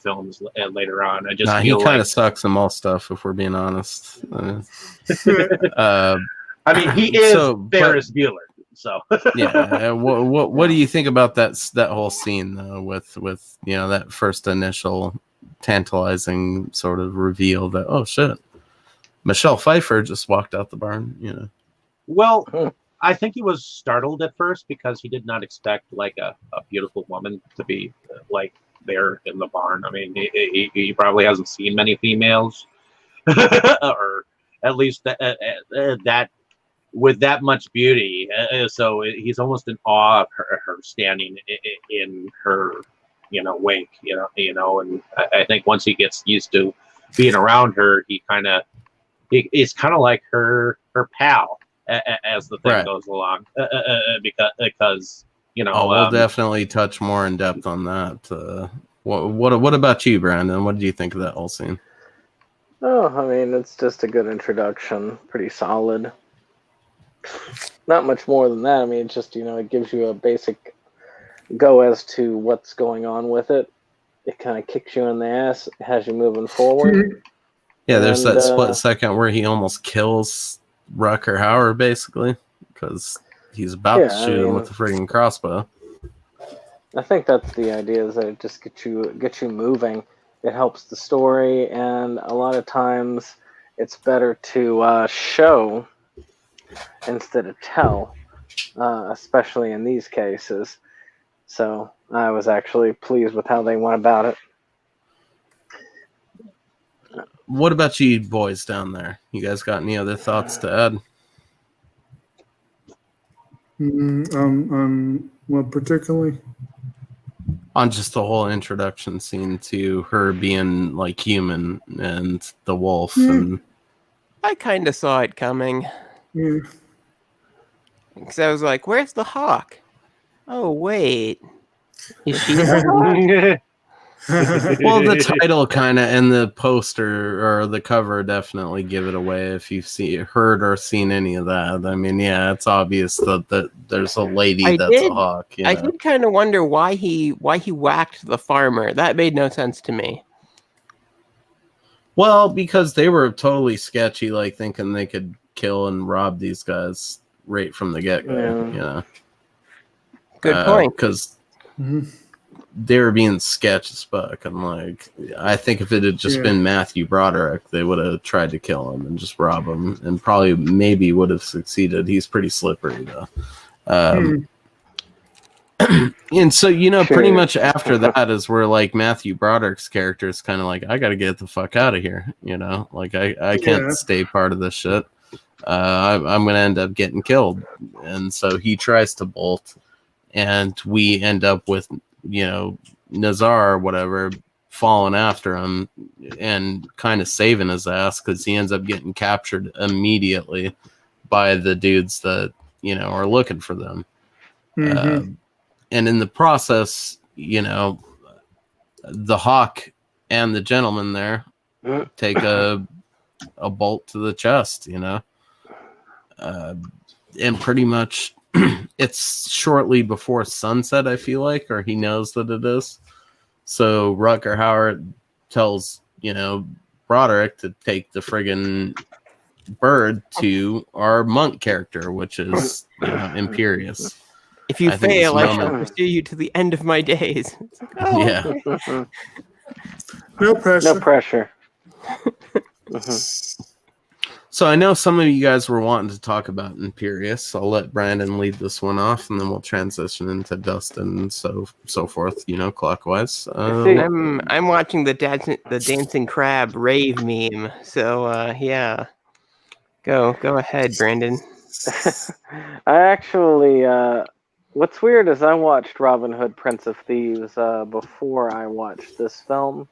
films later on. I just feel he kind of sucks in most stuff, if we're being honest. I mean, he is Ferris Bueller. So yeah, what do you think about that whole scene though, with that first initial tantalizing sort of reveal that, oh shit, Michelle Pfeiffer just walked out the barn, Well, I think he was startled at first because he did not expect like a beautiful woman to be like there in the barn. I mean, he probably hasn't seen many females, or at least that with that much beauty. So he's almost in awe of her standing in her, wake. And I think once he gets used to being around her, he's kind of like her pal as the thing goes along, because we'll definitely touch more in depth on that. What about you, Brandon? What did you think of that whole scene? Oh, I mean, it's just a good introduction, pretty solid. Not much more than that. I mean, it's just, it gives you a basic go as to what's going on with it. It kind of kicks you in the ass, has you moving forward. Yeah, there's that split second where he almost kills Rutger Hauer, basically, because he's about to shoot him with a friggin' crossbow. I think that's the idea, is that it just gets you moving. It helps the story, and a lot of times it's better to show instead of tell, especially in these cases. So I was actually pleased with how they went about it. What about you boys down there? You guys got any other thoughts to add? What particularly? On just the whole introduction scene to her being like human and the wolf. And I kind of saw it coming. Yeah. Because I was like, where's the hawk? Oh, wait. Is she the hawk? Well, the title kind of and the poster or the cover definitely give it away if you've heard or seen any of that. I mean, yeah, it's obvious that there's a lady that's a hawk. I did kind of wonder why he whacked the farmer. That made no sense to me. Well, because they were totally sketchy, like thinking they could kill and rob these guys right from the get-go. Good point. Because they were being sketch as fuck. And like, I think if it had just been Matthew Broderick, they would have tried to kill him and just rob him, and probably maybe would have succeeded. He's pretty slippery though. And so, pretty much after that is where like Matthew Broderick's character is kind of like, I got to get the fuck out of here. Like I can't stay part of this shit. I'm going to end up getting killed. And so he tries to bolt, and we end up with, Navarre or whatever falling after him and kind of saving his ass, because he ends up getting captured immediately by the dudes that, are looking for them. And in the process, the hawk and the gentleman there take a bolt to the chest, and pretty much it's shortly before sunset, I feel like, or he knows that it is. So Rutger Hauer tells, Broderick to take the friggin' bird to our monk character, which is Imperious. If you fail, I shall pursue you to the end of my days. It's like, oh, yeah. No pressure. No pressure. So I know some of you guys were wanting to talk about Imperious. So I'll let Brandon lead this one off, and then we'll transition into Dustin and so forth, clockwise. I'm watching the dancing crab rave meme. So yeah, go ahead, Brandon. I actually What's weird is I watched Robin Hood, Prince of Thieves before I watched this film,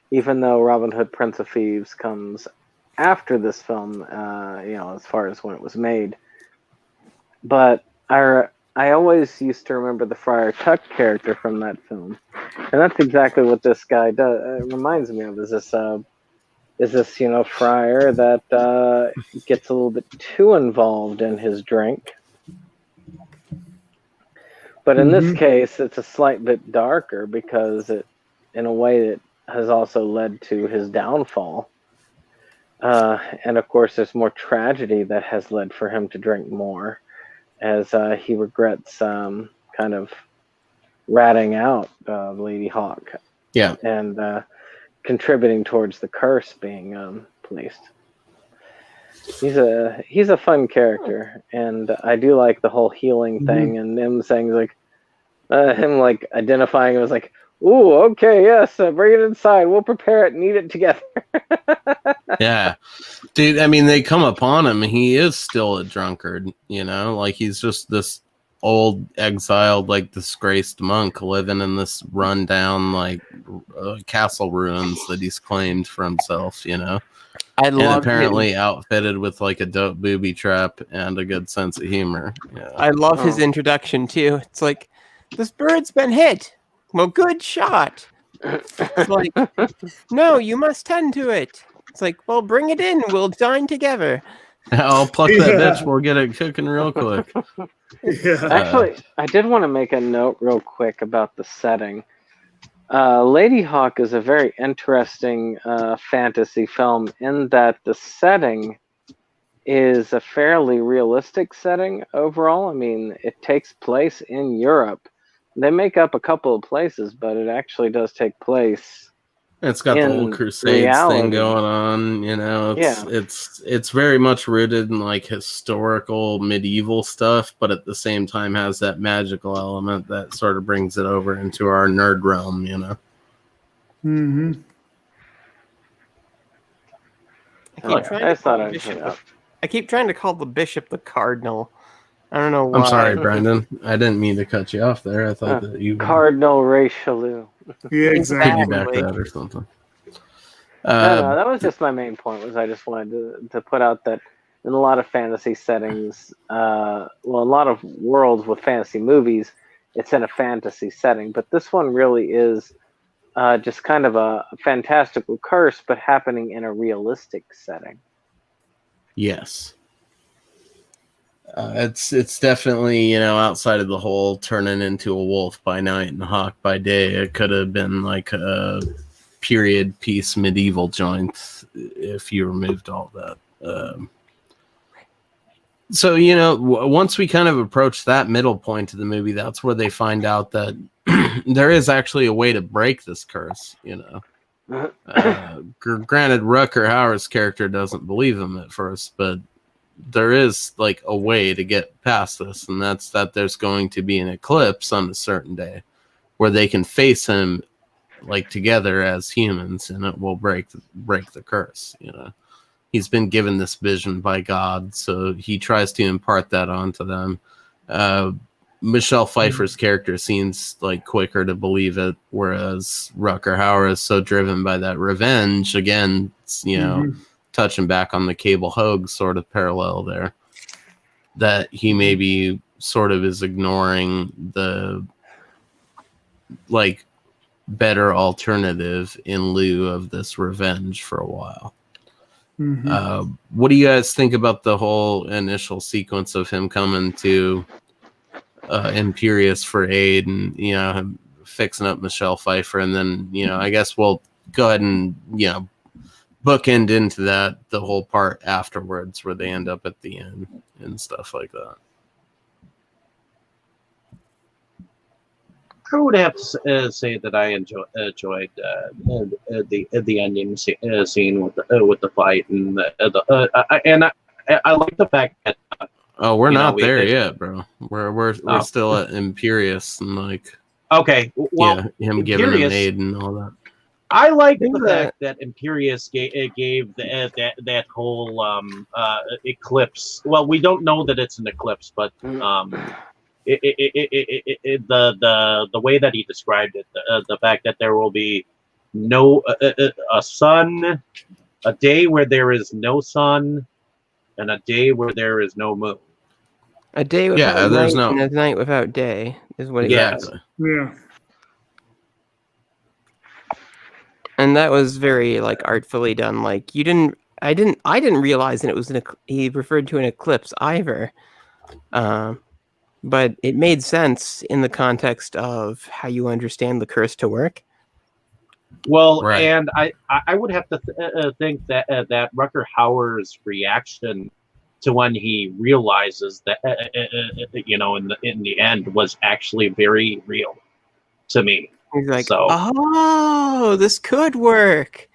even though Robin Hood, Prince of Thieves comes after this film, as far as when it was made. But I always used to remember the Friar Tuck character from that film, and that's exactly what this guy does. It reminds me of is this friar that gets a little bit too involved in his drink. But in this case, it's a slight bit darker because in a way, it has also led to his downfall. And of course, there's more tragedy that has led for him to drink more, as he regrets kind of ratting out Ladyhawke. Yeah. And contributing towards the curse being placed. He's a fun character, and I do like the whole healing thing, and him saying him identifying it was like, "Ooh, okay, yes, bring it inside. We'll prepare it and eat it together." Yeah, dude. I mean, they come upon him. He is still a drunkard. He's just this old, exiled, disgraced monk living in this rundown, castle ruins that he's claimed for himself. And apparently outfitted with a dope booby trap and a good sense of humor. Yeah. I love his introduction too. It's like, this bird's been hit. Well, good shot. It's like, no, you must tend to it. It's like, well, bring it in. We'll dine together. I'll pluck that bitch. We'll get it cooking real quick. Actually, I did want to make a note real quick about the setting. Ladyhawke is a very interesting fantasy film in that the setting is a fairly realistic setting overall. I mean, it takes place in Europe. They make up a couple of places, but it actually does take place. It's got the whole Crusades thing going on. It's very much rooted in historical medieval stuff, but at the same time has that magical element that sort of brings it over into our nerd realm. I keep trying to call the bishop the cardinal. I don't know why. I'm sorry, Brandon. I didn't mean to cut you off there. I thought that you Cardinal Richelieu. Yeah, exactly. Piggyback that or something. No, that was just my main point. Was I just wanted to put out that in a lot of fantasy settings, a lot of worlds with fantasy movies, it's in a fantasy setting, but this one really is just kind of a fantastical curse, but happening in a realistic setting. Yes. It's definitely, outside of the whole turning into a wolf by night and a hawk by day. It could have been a period piece medieval joint if you removed all that. So, once we kind of approach that middle point of the movie, that's where they find out that there is actually a way to break this curse, Granted, Rutger Hauer's character doesn't believe him at first, but there is a way to get past this, and that's that there's going to be an eclipse on a certain day where they can face him together as humans, and it will break the curse. He's been given this vision by God, so he tries to impart that onto them. Michelle Pfeiffer's character seems quicker to believe it, whereas Rutger Hauer is so driven by that revenge. Again, touching back on the Cable Hogue sort of parallel there, that he maybe sort of is ignoring the better alternative in lieu of this revenge for a while. What do you guys think about the whole initial sequence of him coming to Imperius for aid and him fixing up Michelle Pfeiffer, and then I guess we'll go ahead and bookend into that the whole part afterwards where they end up at the end and stuff like that. I would have to say that I enjoyed the ending scene with the fight and I like the fact that we're not there yet, bro. We're still at Imperius and okay, well, him giving him aid and all that. I like the fact that Imperius gave that whole eclipse. Well, we don't know that it's an eclipse, but the way that he described it, the fact that there will be no a sun, a day where there is no sun, and a day where there is no moon. A day without night and a night without day is what exactly. Yeah. And that was very like artfully done. Like I didn't realize that it was he referred to an eclipse either. But it made sense in the context of how you understand the curse to work. Well, right. And I would have to think that that Rutger Hauer's reaction to when he realizes that in the end was actually very real to me. He's like, oh, this could work.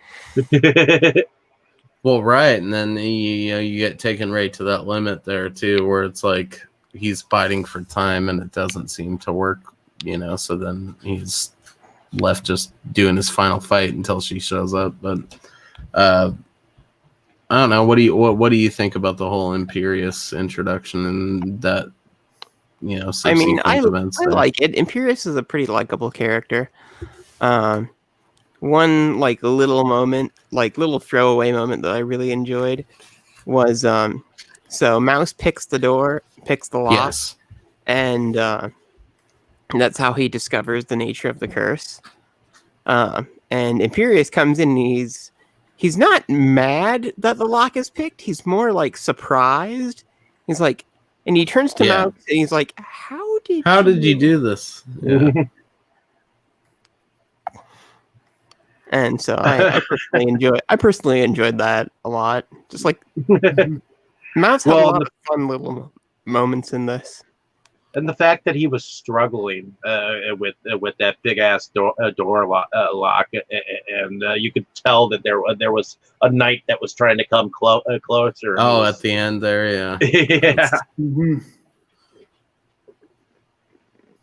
Well, right, and then you get taken right to that limit there too, where it's like he's fighting for time and it doesn't seem to work, so then he's left just doing his final fight until she shows up. But I don't know, what do you think about the whole Imperious introduction and that I like it. Imperious is a pretty likable character. One like little throwaway moment that I really enjoyed was so Mouse picks the lock, yes, and that's how he discovers the nature of the curse. And Imperious comes in and he's not mad that the lock is picked, he's more like surprised. He's like, and he turns to Mouse and he's like, how did you do this? Yeah. And so I personally enjoyed that a lot. Just like Mouse had a lot of fun little moments in this. And the fact that he was struggling with that big ass door lock, and you could tell that there was a knight that was trying to come closer. Oh, at the end there, yeah. Yeah.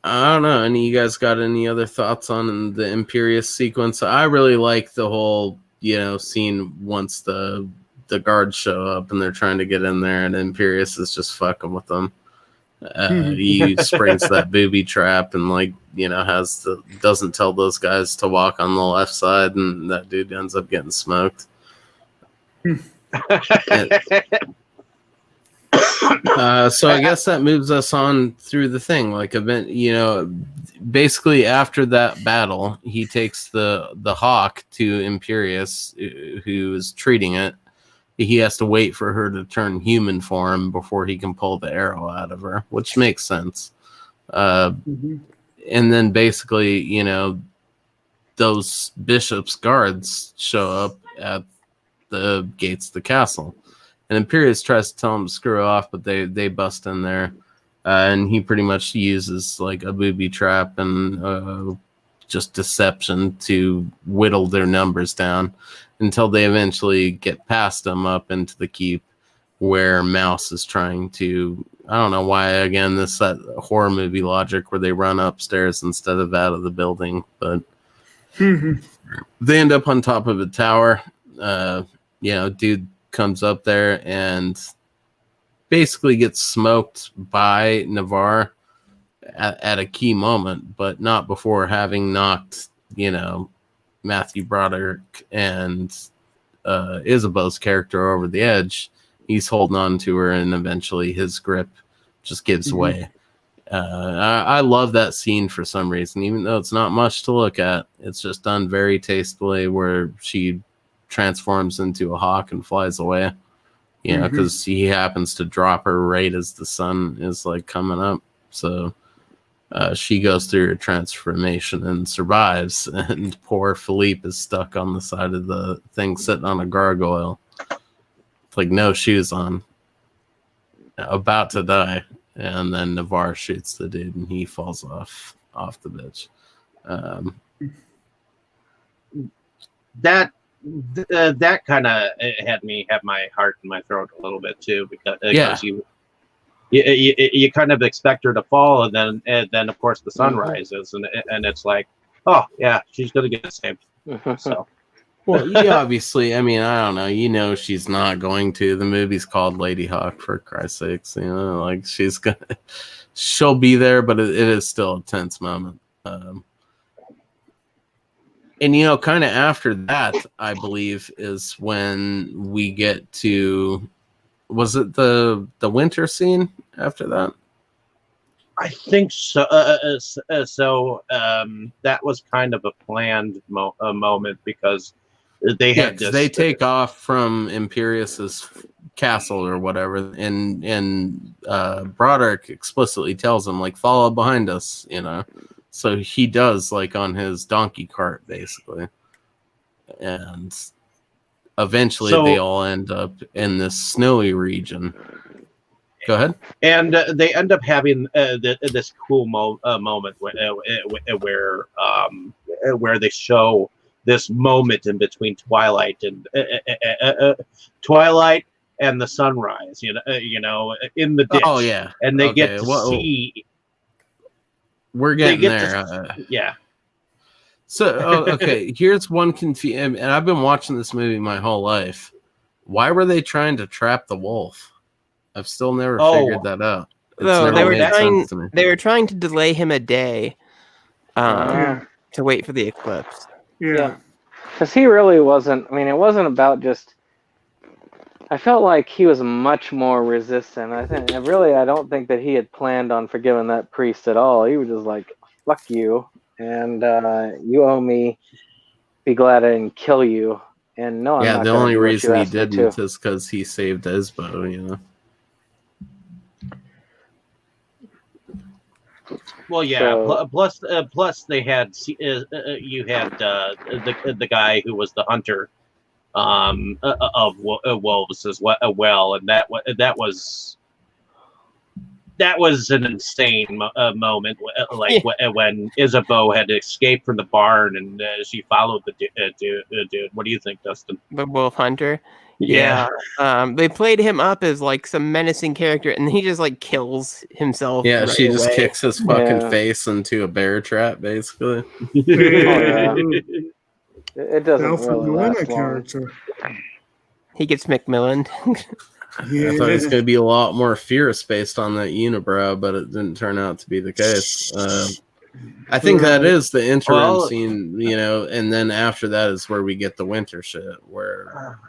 I don't know. Any of you guys got any other thoughts on the Imperious sequence? I really like the whole, scene once the guards show up and they're trying to get in there, and Imperious is just fucking with them. He springs that booby trap and doesn't tell those guys to walk on the left side, and that dude ends up getting smoked. So I guess that moves us on through the thing. Basically after that battle, he takes the hawk to Imperious, who is treating it. He has to wait for her to turn human for him before he can pull the arrow out of her, which makes sense. And then basically, those bishop's guards show up at the gates of the castle. And Imperious tries to tell him to screw off, but they bust in there. And he pretty much uses like a booby trap and just deception to whittle their numbers down until they eventually get past them up into the keep, where Mouse is trying to, I don't know why, again, that horror movie logic where they run upstairs instead of out of the building, but they end up on top of a tower. Dude comes up there and basically gets smoked by Navarre at a key moment, but not before having knocked, Matthew Broderick and Isabeau's character over the edge. He's holding on to her, and eventually his grip just gives way. I love that scene for some reason, even though it's not much to look at. It's just done very tastefully, where she transforms into a hawk and flies away. Because he happens to drop her right as the sun is coming up. So she goes through her transformation and survives, and poor Philippe is stuck on the side of the thing sitting on a gargoyle. No shoes on. About to die. And then Navarre shoots the dude and he falls off the bitch. That kind of had me have my heart in my throat a little bit too, because you kind of expect her to fall, and then of course the sun rises, and it's like, oh yeah, she's gonna get saved. So Well, yeah, obviously, I mean, I don't know. You know, she's not going to. The movie's called Ladyhawke, for Christ's sakes. You know, like she'll be there, but it is still a tense moment. And you know, kind of after that, I believe is when we get to. Was it the winter scene after that? I think so. That was kind of a planned moment because they had this. They take off from Imperious's castle or whatever, and Broderick explicitly tells him like follow behind us, you know. So he does, like on his donkey cart, basically, and eventually they all end up in this snowy region. Go ahead. And they end up having this cool moment where they show this moment in between twilight and the sunrise. You know, in the ditch. Oh yeah, and they get to see. We're getting there. Yeah. So okay, here's one confusion, and I've been watching this movie my whole life. Why were they trying to trap the wolf? I've still never figured that out. No, they were trying to delay him a day to wait for the eclipse. Yeah. Because he really wasn't, I mean, it wasn't about just, I felt like he was much more resistant. I don't think that he had planned on forgiving that priest at all. He was just like, fuck you, and you owe me, be glad I didn't kill you. And no, I'm not the only reason he didn't is because he saved Esbo, you know. Well, yeah. So, plus, they had you had the guy who was the hunter of wolves as well, and that was an insane moment. Like when Isabeau had escaped from the barn and she followed the dude. What do you think, Dustin? The wolf hunter. Yeah. They played him up as like some menacing character, and he just like kills himself. Yeah, right she away. just kicks his fucking face into a bear trap, basically. It doesn't really last long. Character. He gets McMillan. I thought it was going to be a lot more fierce based on that unibrow, but it didn't turn out to be the case. I think that is the interim scene, you know, and then after that is where we get the winter shit, where...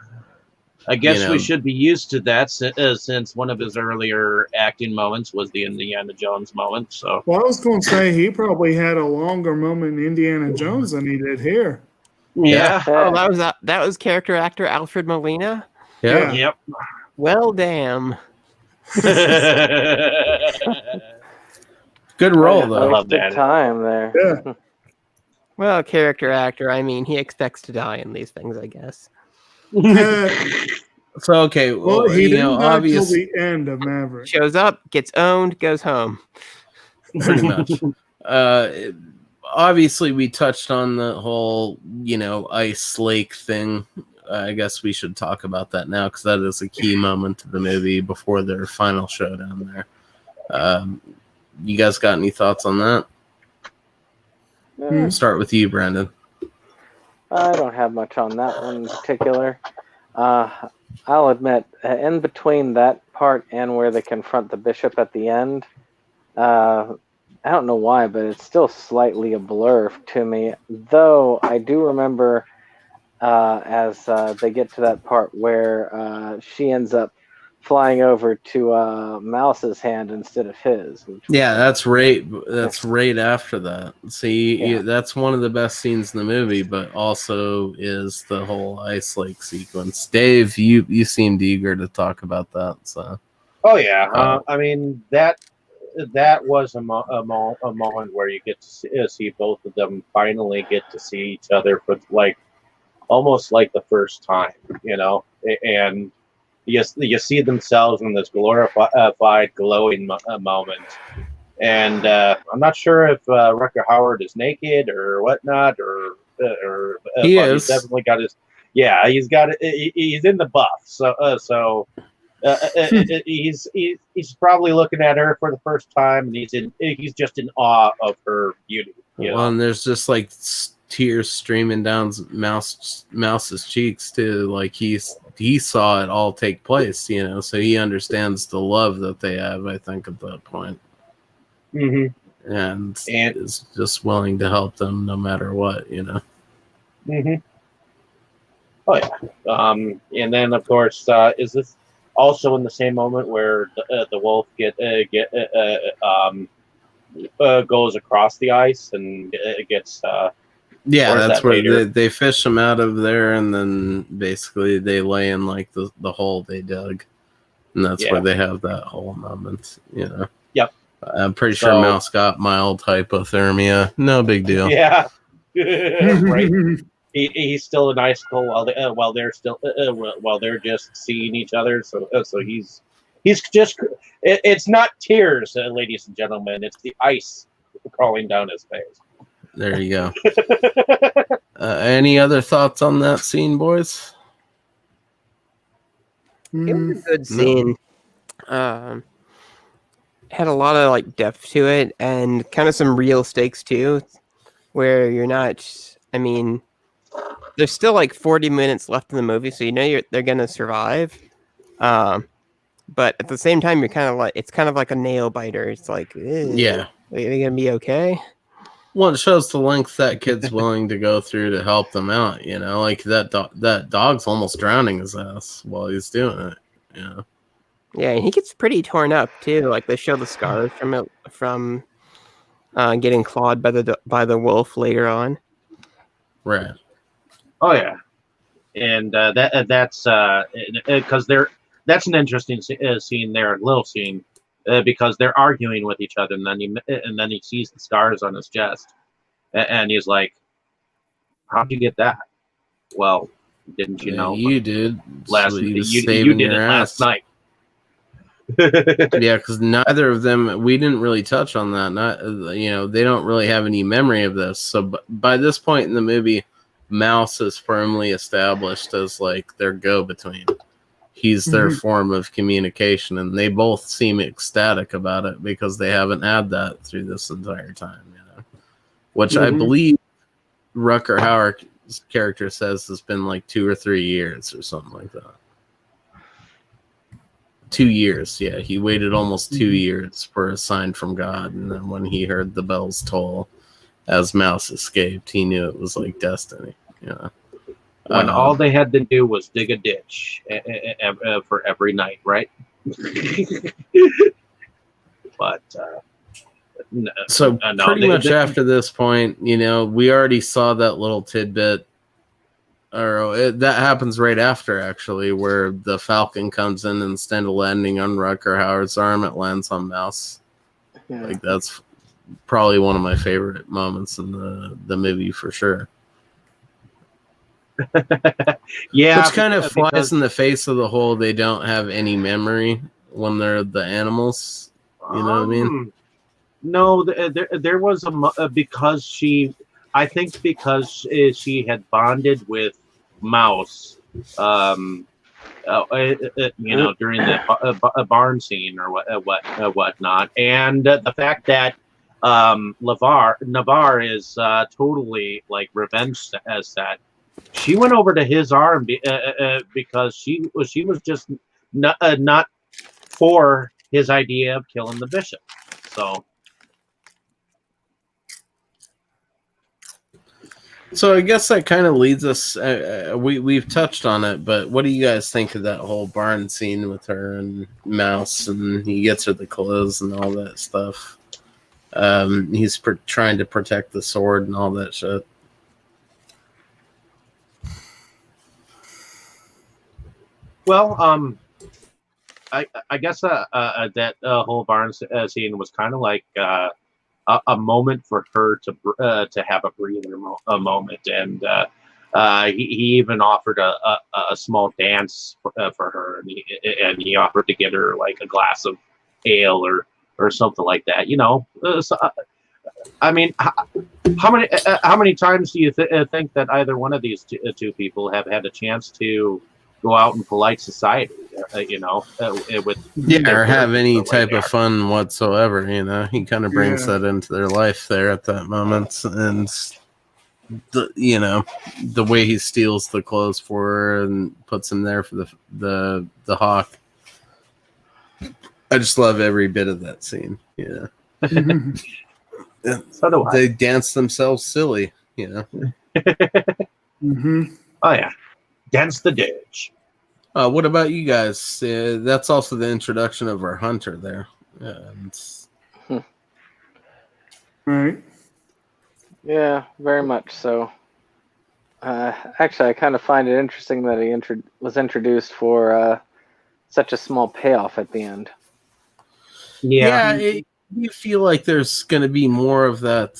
I guess we should be used to that since one of his earlier acting moments was the Indiana Jones moment. So, well, I was going to say he probably had a longer moment in Indiana Jones than he did here. Yeah. Oh, that was character actor Alfred Molina. Yeah. Yep. Well, damn. Good role, though. I love that time there. Yeah. Well, character actor. I mean, he expects to die in these things, I guess. So okay, well, he didn't die till the end of Maverick. Shows up, gets owned, goes home. Pretty much. Obviously, we touched on the whole, you know, ice lake thing. I guess we should talk about that now because that is a key moment of the movie before their final showdown there. You guys got any thoughts on that? Start with you, Brandon. I don't have much on that one in particular. I'll admit, in between that part and where they confront the bishop at the end, I don't know why, but it's still slightly a blur to me. Though I do remember as they get to that part where she ends up flying over to Mouse's hand instead of his. That's right. That's right after that. See, that's one of the best scenes in the movie, but also is the whole ice lake sequence. Dave, you seemed eager to talk about that. So. Oh yeah, I mean that was a moment where you get to see both of them finally get to see each other for like almost like the first time, you know, and. You see themselves in this glorified, glowing moment, and I'm not sure if Rutger Hauer is naked or whatnot, or he is. He's definitely got his. Yeah, he's got it. He's in the buff, so he's probably looking at her for the first time, and he's just in awe of her beauty. And there's just like tears streaming down Mouse's cheeks too. Like he saw it all take place, you know, so he understands the love that they have, I think, at that point. Mm-hmm. And is just willing to help them no matter what, you know. Mm-hmm. Oh yeah. And then of course, is this also in the same moment where the wolf goes across the ice and gets yeah, that's that where they fish him out of there, and then basically they lay in like the hole they dug, and that's where they have that whole moment, you know. Yep. I'm pretty sure Mouse got mild hypothermia. No big deal. Yeah. Right. He's still an icicle while they're still while they're just seeing each other. So he's just it's not tears, ladies and gentlemen. It's the ice crawling down his face. There you go. Any other thoughts on that scene, boys? It was a good scene. Had a lot of like depth to it and kind of some real stakes too, where you're not. I mean, there's still like 40 minutes left in the movie, so you know they're gonna survive. But at the same time, you're kind of like it's kind of like a nail biter. It's like, yeah, are they gonna be okay? Well, it shows the length that kid's willing to go through to help them out. You know, like that dog's almost drowning his ass while he's doing it. You know. Yeah, and he gets pretty torn up too. Like they show the scars from getting clawed by the wolf later on. Right. Oh yeah, and that's because that's an interesting scene there, little scene, because they're arguing with each other, and then he sees the scars on his chest, and he's like, "How'd you get that?" Well, didn't you know? You did. You did it last night. Yeah, because neither of them, we didn't really touch on that. They don't really have any memory of this. So by this point in the movie, Mouse is firmly established as like their go-between. He's their form of communication, and they both seem ecstatic about it because they haven't had that through this entire time, you know. Which I believe Rutger Hauer's character says has been like 2 or 3 years or something like that. 2 years, yeah. He waited almost 2 years for a sign from God, and then when he heard the bells toll as Mouse escaped, he knew it was like destiny, you know. When all they had to do was dig a ditch for every night, right? But pretty much after this point, you know, we already saw that little tidbit, that happens right after, actually, where the Falcon comes in, and instead of landing on Rutger Hauer's arm, it lands on Mouse. Yeah. Like, that's probably one of my favorite moments in the movie for sure. Yeah, which kind of flies in the face of the whole they don't have any memory when they're the animals. You know what I mean? No, there was because she had bonded with Mouse, during the barn scene or whatnot, and the fact that Navarre is totally like revenge as that. She went over to his arm because she was just not for his idea of killing the bishop. So I guess that kind of leads us. We've touched on it, but what do you guys think of that whole barn scene with her and Mouse, and he gets her the clothes and all that stuff? He's trying to protect the sword and all that shit. Well, I guess that whole barn scene was kind of like a moment for her to have a breather moment, and he even offered a small dance for her, and he offered to get her like a glass of ale or something like that. You know, I mean, how many times do you think that either one of these two people have had a chance to go out in polite society, or have any type of fun whatsoever? You know, he kind of brings that into their life there at that moment, and the way he steals the clothes for her and puts him there for the hawk. I just love every bit of that scene. Yeah. So do I. They dance themselves silly, Mm-hmm. Oh yeah, dance the ditch. What about you guys? That's also the introduction of our hunter there. Right. Yeah, very much so. Actually, I kind of find it interesting that he was introduced for such a small payoff at the end. Yeah, you feel like there's going to be more of that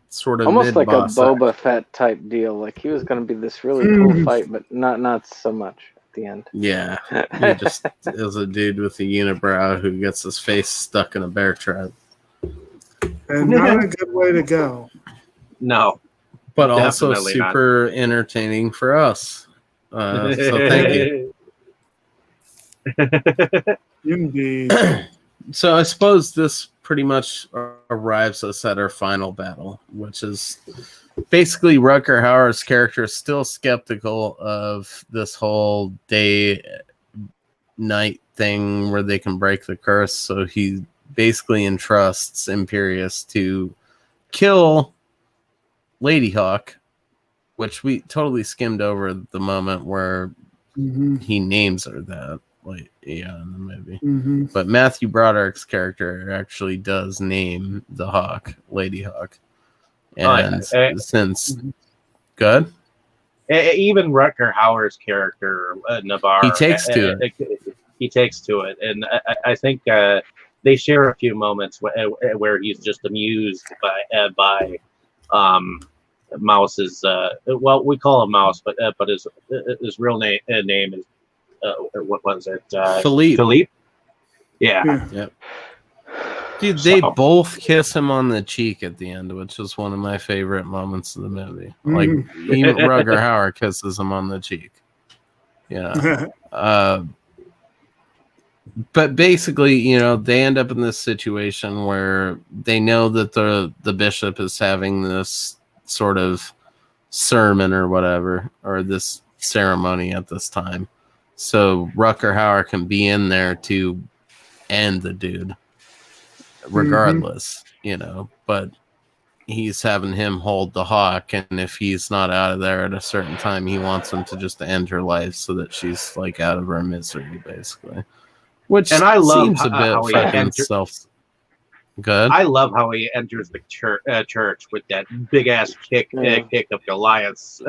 sort of almost like a mid-boss Boba Fett type deal. Like he was going to be this really cool fight, but not so much at the end. Yeah, he just is a dude with a unibrow who gets his face stuck in a bear trap. And not a good way to go. No. But also super entertaining for us. So thank you. Indeed. So I suppose this pretty much arrives us at our final battle, which is basically Rutger Hauer's character is still skeptical of this whole day-night thing where they can break the curse. So he basically entrusts Imperius to kill Ladyhawke, which we totally skimmed over the moment where he names her that, like, yeah, in the movie. But Matthew Broderick's character actually does name the hawk Ladyhawke, and since good, even Rutger Hauer's character Navarre, he takes to it. He takes to it, and I think they share a few moments where he's just amused by Mouse's well, we call him Mouse, but his real name is what was it? Philippe. Yeah. Yep. Dude, they both kiss him on the cheek at the end, which is one of my favorite moments of the movie. Like even Rutger Hauer kisses him on the cheek. Yeah. But basically, they end up in this situation where they know that the bishop is having this sort of sermon or whatever, or this ceremony at this time. So Rutger Hauer can be in there to end the dude regardless, but he's having him hold the hawk, and if he's not out of there at a certain time, he wants him to just end her life so that she's like out of her misery, basically. Which and I love seems a bit fucking good. I love how he enters the church with that big ass kick of Goliath's.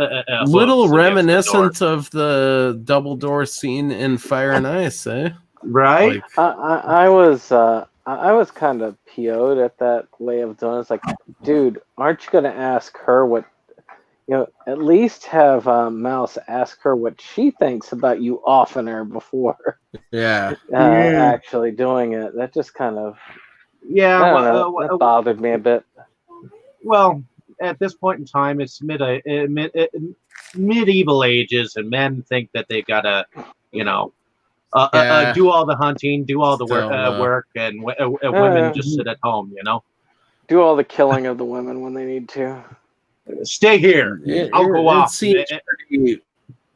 Little reminiscent of the double door scene in Fire and Ice, eh? Right. I was kind of PO'd at that way of doing it. It's like, dude, aren't you going to ask her what? At least have Mouse ask her what she thinks about you oftener before. Yeah. Actually doing it. That just kind of. Yeah, that bothered me a bit. Well, at this point in time, it's medieval ages, and men think that they gotta, do all the hunting, do all the work, and women just sit at home. Do all the killing of the women when they need to. Stay here. I'll go off. It seems pretty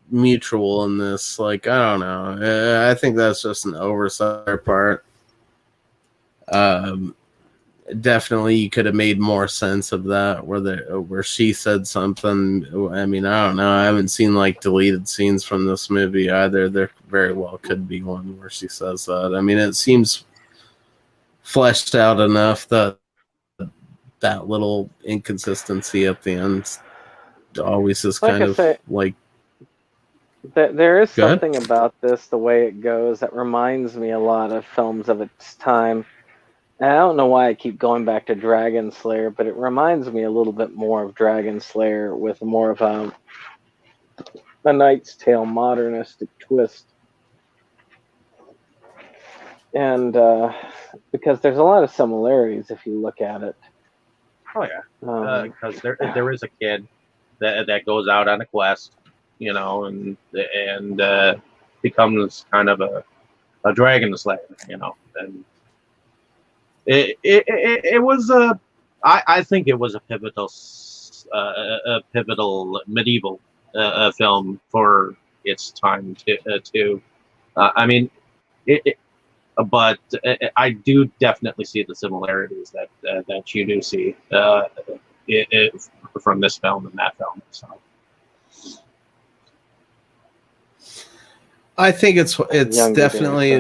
mutual in this. Like, I don't know. I think that's just an oversight on their part. Definitely you could have made more sense of that where she said something. I mean, I don't know. I haven't seen like deleted scenes from this movie either. There very well could be one where she says that. I mean, it seems fleshed out enough that little inconsistency at the end always is kind of like. There is something about this, the way it goes, that reminds me a lot of films of its time. And I don't know why I keep going back to Dragon Slayer, but it reminds me a little bit more of Dragon Slayer with more of a Knight's Tale modernistic twist. And because there's a lot of similarities if you look at it. Oh yeah, because there is a kid that goes out on a quest, and becomes kind of a dragon slayer, and it was I think it was a pivotal a pivotal medieval film for its time too. I mean, but I do definitely see the similarities that you do see from this film and that film. So. I think it's definitely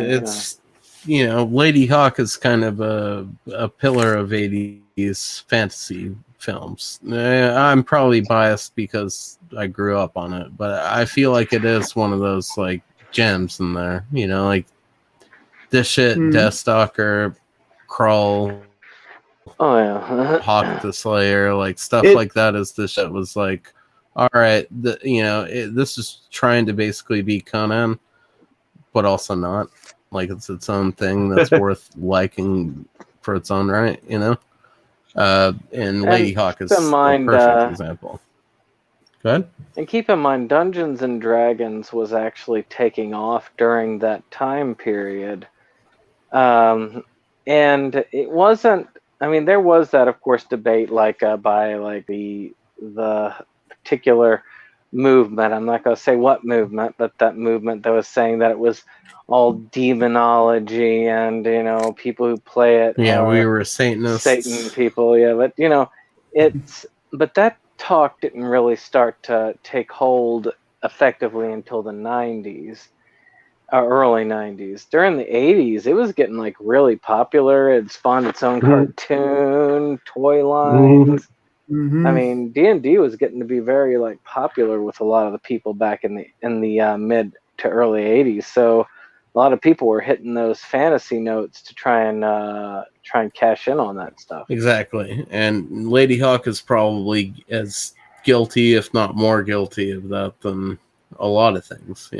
Ladyhawke is kind of a pillar of 80s fantasy films. I'm probably biased because I grew up on it, but I feel like it is one of those like gems in there. Like this shit, Deathstalker, Krull, Hawk the Slayer, like stuff like that. Is this shit was like, all right, this is trying to basically be Conan, but also not. Like it's its own thing that's worth liking for its own right, And Ladyhawke is a perfect example. Go ahead. And keep in mind, Dungeons and Dragons was actually taking off during that time period. And it wasn't, I mean, there was that, of course, debate by the particular movement. I'm not going to say what movement, but that movement that was saying that it was all demonology and people who play it we were Satanists. Satan people, but but that talk didn't really start to take hold effectively until the 90s, early 90s. During the 80s it was getting like really popular. It spawned its own cartoon, toy lines. I mean, D&D was getting to be very like popular with a lot of the people back in the mid to early 80s. So a lot of people were hitting those fantasy notes to try and cash in on that stuff. Exactly. And Ladyhawke is probably as guilty, if not more guilty of that than a lot of things,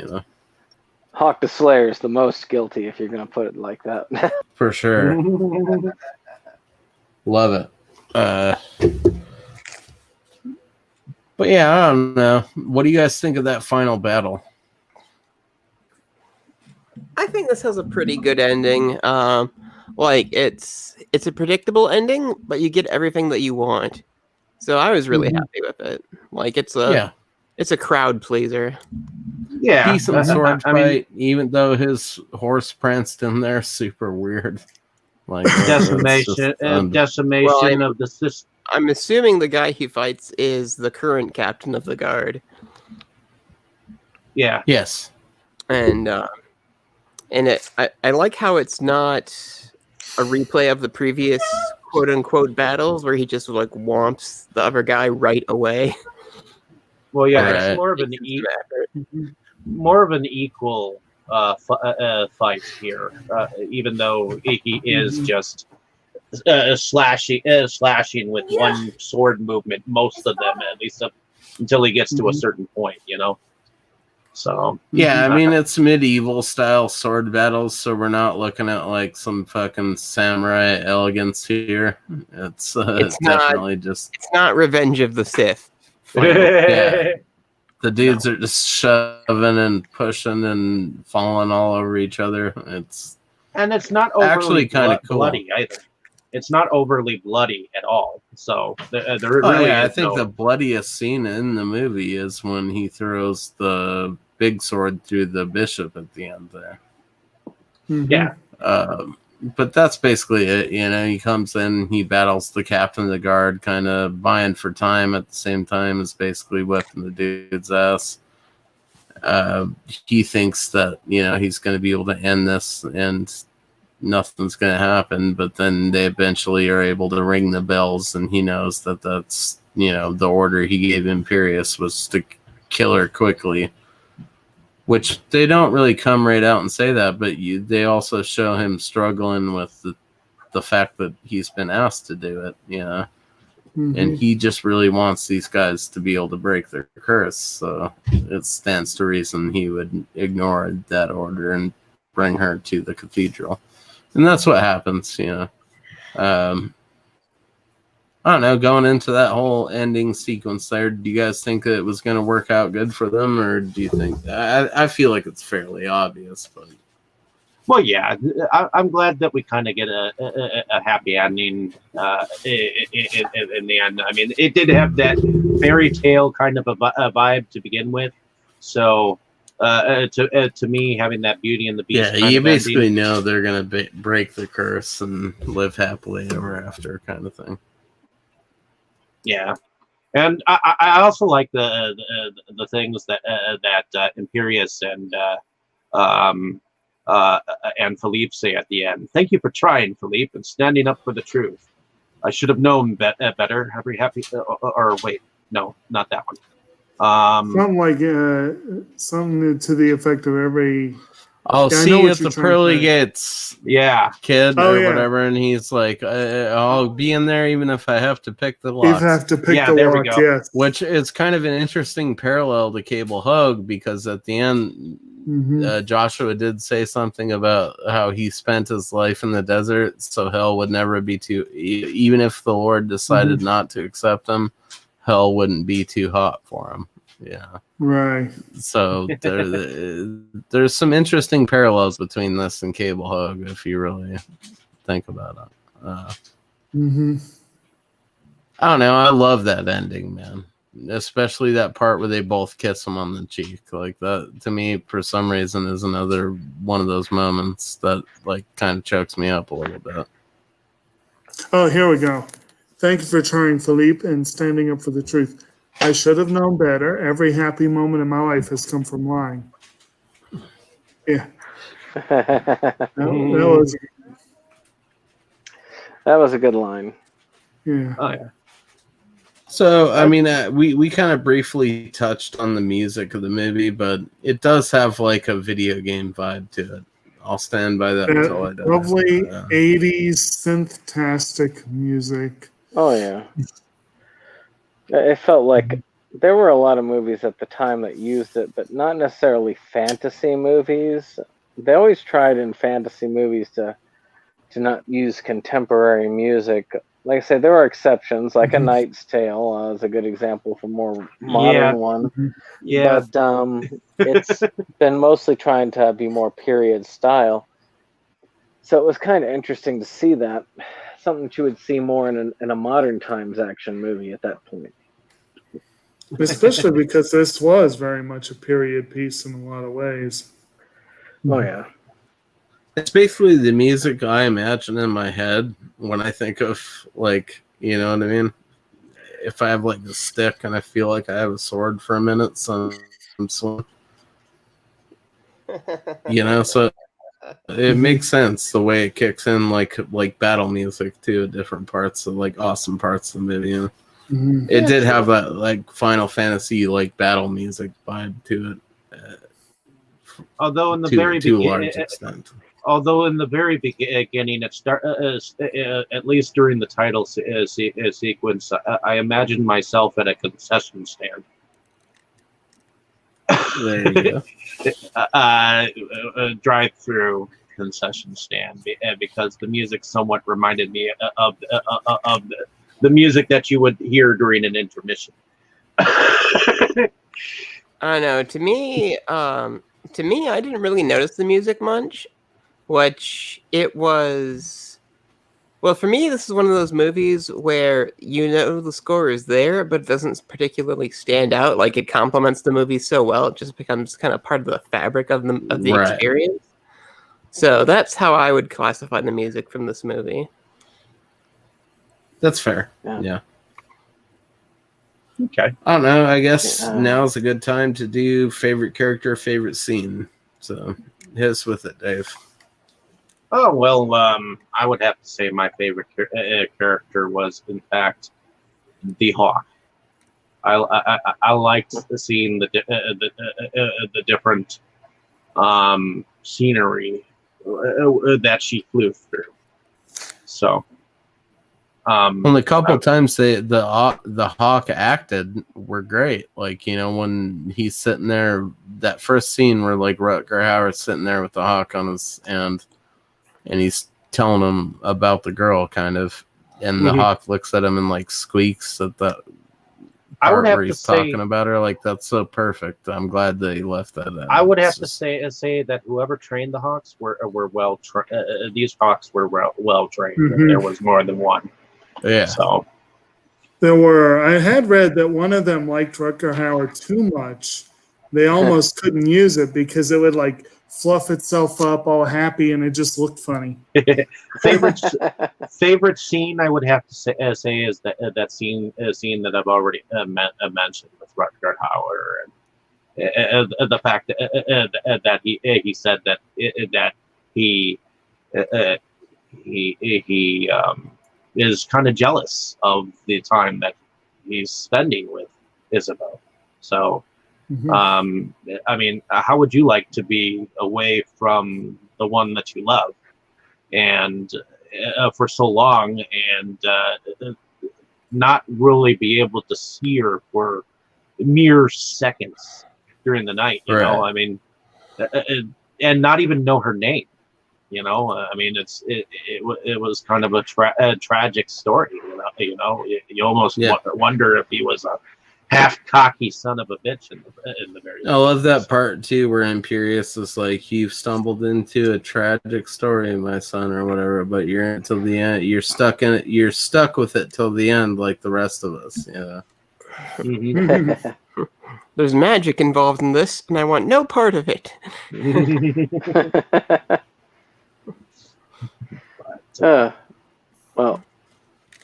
Hawk the Slayer is the most guilty, if you're going to put it like that. For sure. Love it. But yeah, I don't know. What do you guys think of that final battle? I think this has a pretty good ending. Like it's a predictable ending, but you get everything that you want. So I was really happy with it. Like it's a crowd pleaser. Yeah, decent sword fight, even though his horse pranced in there, super weird. Like decimation of the system. I'm assuming the guy he fights is the current captain of the guard. Yeah. Yes. And I like how it's not a replay of the previous quote unquote battles where he just like whomps the other guy right away. Well, yeah, it's more of an equal fight here, even though he is just slashing with one sword movement, most of them at least until he gets to a certain point, So yeah, I mean it's medieval style sword battles, so we're not looking at like some fucking samurai elegance here. It's definitely it's not Revenge of the Sith. Yeah. The dudes are just shoving and pushing and falling all over each other. It's not overly kind of bloody either. It's not overly bloody at all. So there really is I think the bloodiest scene in the movie is when he throws the big sword through the bishop at the end there. Yeah. But that's basically it. He comes in, he battles the captain of the guard, kind of buying for time at the same time as basically whipping the dude's ass. He thinks that, he's going to be able to end this and nothing's going to happen, but then they eventually are able to ring the bells, and he knows that that's, the order he gave Imperius was to kill her quickly, which they don't really come right out and say that, but they also show him struggling with the fact that he's been asked to do it, and he just really wants these guys to be able to break their curse, so it stands to reason he would ignore that order and bring her to the cathedral. And that's what happens, I don't know, going into that whole ending sequence there, do you guys think that it was going to work out good for them, or do you think... I feel like it's fairly obvious, but... Well, yeah, I'm glad that we kind of get a happy ending in the end. I mean, it did have that fairy tale kind of a vibe to begin with. So, to me, having that Beauty and the Beast, Yeah, kind you of basically ending, know they're gonna break the curse and live happily ever after, kind of thing. yeah. And I also like the things that Imperius um, and Philippe say at the end. Thank you for trying, Philippe, and standing up for the truth. I should have known better. Every happy, or wait, no, not that one. Something like something to the effect of every. I'll Yeah, I see know you what at you're the trying to pearly say. gates, Yeah, kid, Oh, or yeah. whatever, and he's like, I'll be in there even if I have to pick the You locks. have to pick Yeah, the there we lock. go. Yes. Which is kind of an interesting parallel to Cable Hug, because at the end, Joshua did say something about how he spent his life in the desert, so hell would never be too, even if the Lord decided not to accept him, hell wouldn't be too hot for him. Yeah. Right. So there's some interesting parallels between this and Cable Hug if you really think about it. I don't know. I love that ending, man. Especially that part where they both kiss him on the cheek. Like that, to me, for some reason, is another one of those moments that like kind of chokes me up a little bit. Oh, here we go. Thank you for trying, Philippe, and standing up for the truth. I should have known better. Every happy moment in my life has come from lying. Yeah. That was. That was a good line. Yeah. oh yeah. So, I mean, we kind of briefly touched on the music of the movie, but it does have like a video game vibe to it. I'll stand by that until I die. Lovely 80s synth-tastic music. Oh yeah. It felt like there were a lot of movies at the time that used it, but not necessarily fantasy movies. They always tried in fantasy movies to not use contemporary music. Like I said, there are exceptions, like A Knight's Tale is a good example for more modern one. Yeah. But it's been mostly trying to be more period style. So it was kind of interesting to see that. Something that you would see more in a modern times action movie at that point. Especially because this was very much a period piece in a lot of ways. Oh yeah. It's basically the music I imagine in my head when I think of, like, you know what I mean? If I have like a stick and I feel like I have a sword for a minute, so I'm swinging. You know, so it makes sense the way it kicks in, like battle music too, at different parts of like awesome parts of the movie. You know? It did have that like Final Fantasy like battle music vibe to it. Although in the very beginning, it at least during the title sequence, I imagined myself at a concession stand. There you go. Drive-through concession stand, because the music somewhat reminded me of the music that you would hear during an intermission. I don't know. To me, I didn't really notice the music much, which it was. Well, for me, this is one of those movies where you know the score is there, but it doesn't particularly stand out. Like, it complements the movie so well, it just becomes kind of part of the fabric of the Right. experience. So that's how I would classify the music from this movie. That's fair. Yeah. Okay. I don't know. I guess now's a good time to do favorite character, favorite scene. So hit us with it, Dave. Oh, well, I would have to say my favorite character was, in fact, the Hawk. I liked seeing the different scenery that she flew through. So, well, a couple times the Hawk acted were great. Like, you know, when he's sitting there, that first scene where like Rutger Hauer's sitting there with the Hawk on his hand, and he's telling him about the girl, kind of, and the Hawk looks at him and like squeaks at the part where he's talking about her, like that's so perfect. I'm glad that he left that in. I would have to say that whoever trained the Hawks were well these Hawks were well trained. Mm-hmm. There was more than one. Yeah. So I had read that one of them liked Rutger Hauer too much. They almost couldn't use it because it would like fluff itself up all happy and it just looked funny. favorite scene I would have to say is that scene that I've already mentioned with Rutger Hauer and the fact that he said that he is kind of jealous of the time that he's spending with Isabel. So, I mean, how would you like to be away from the one that you love and for so long and not really be able to see her for mere seconds during the night? You know, I mean, and not even know her name. You know, I mean, it was kind of a tragic story. You know, you almost wonder if he was a half cocky son of a bitch in the very. I love that part too, where Imperius is like, "You've stumbled into a tragic story, my son," or whatever. But you're in it till the end. You're stuck in it. You're stuck with it till the end, like the rest of us. Yeah. Mm-hmm. There's magic involved in this, and I want no part of it. Well,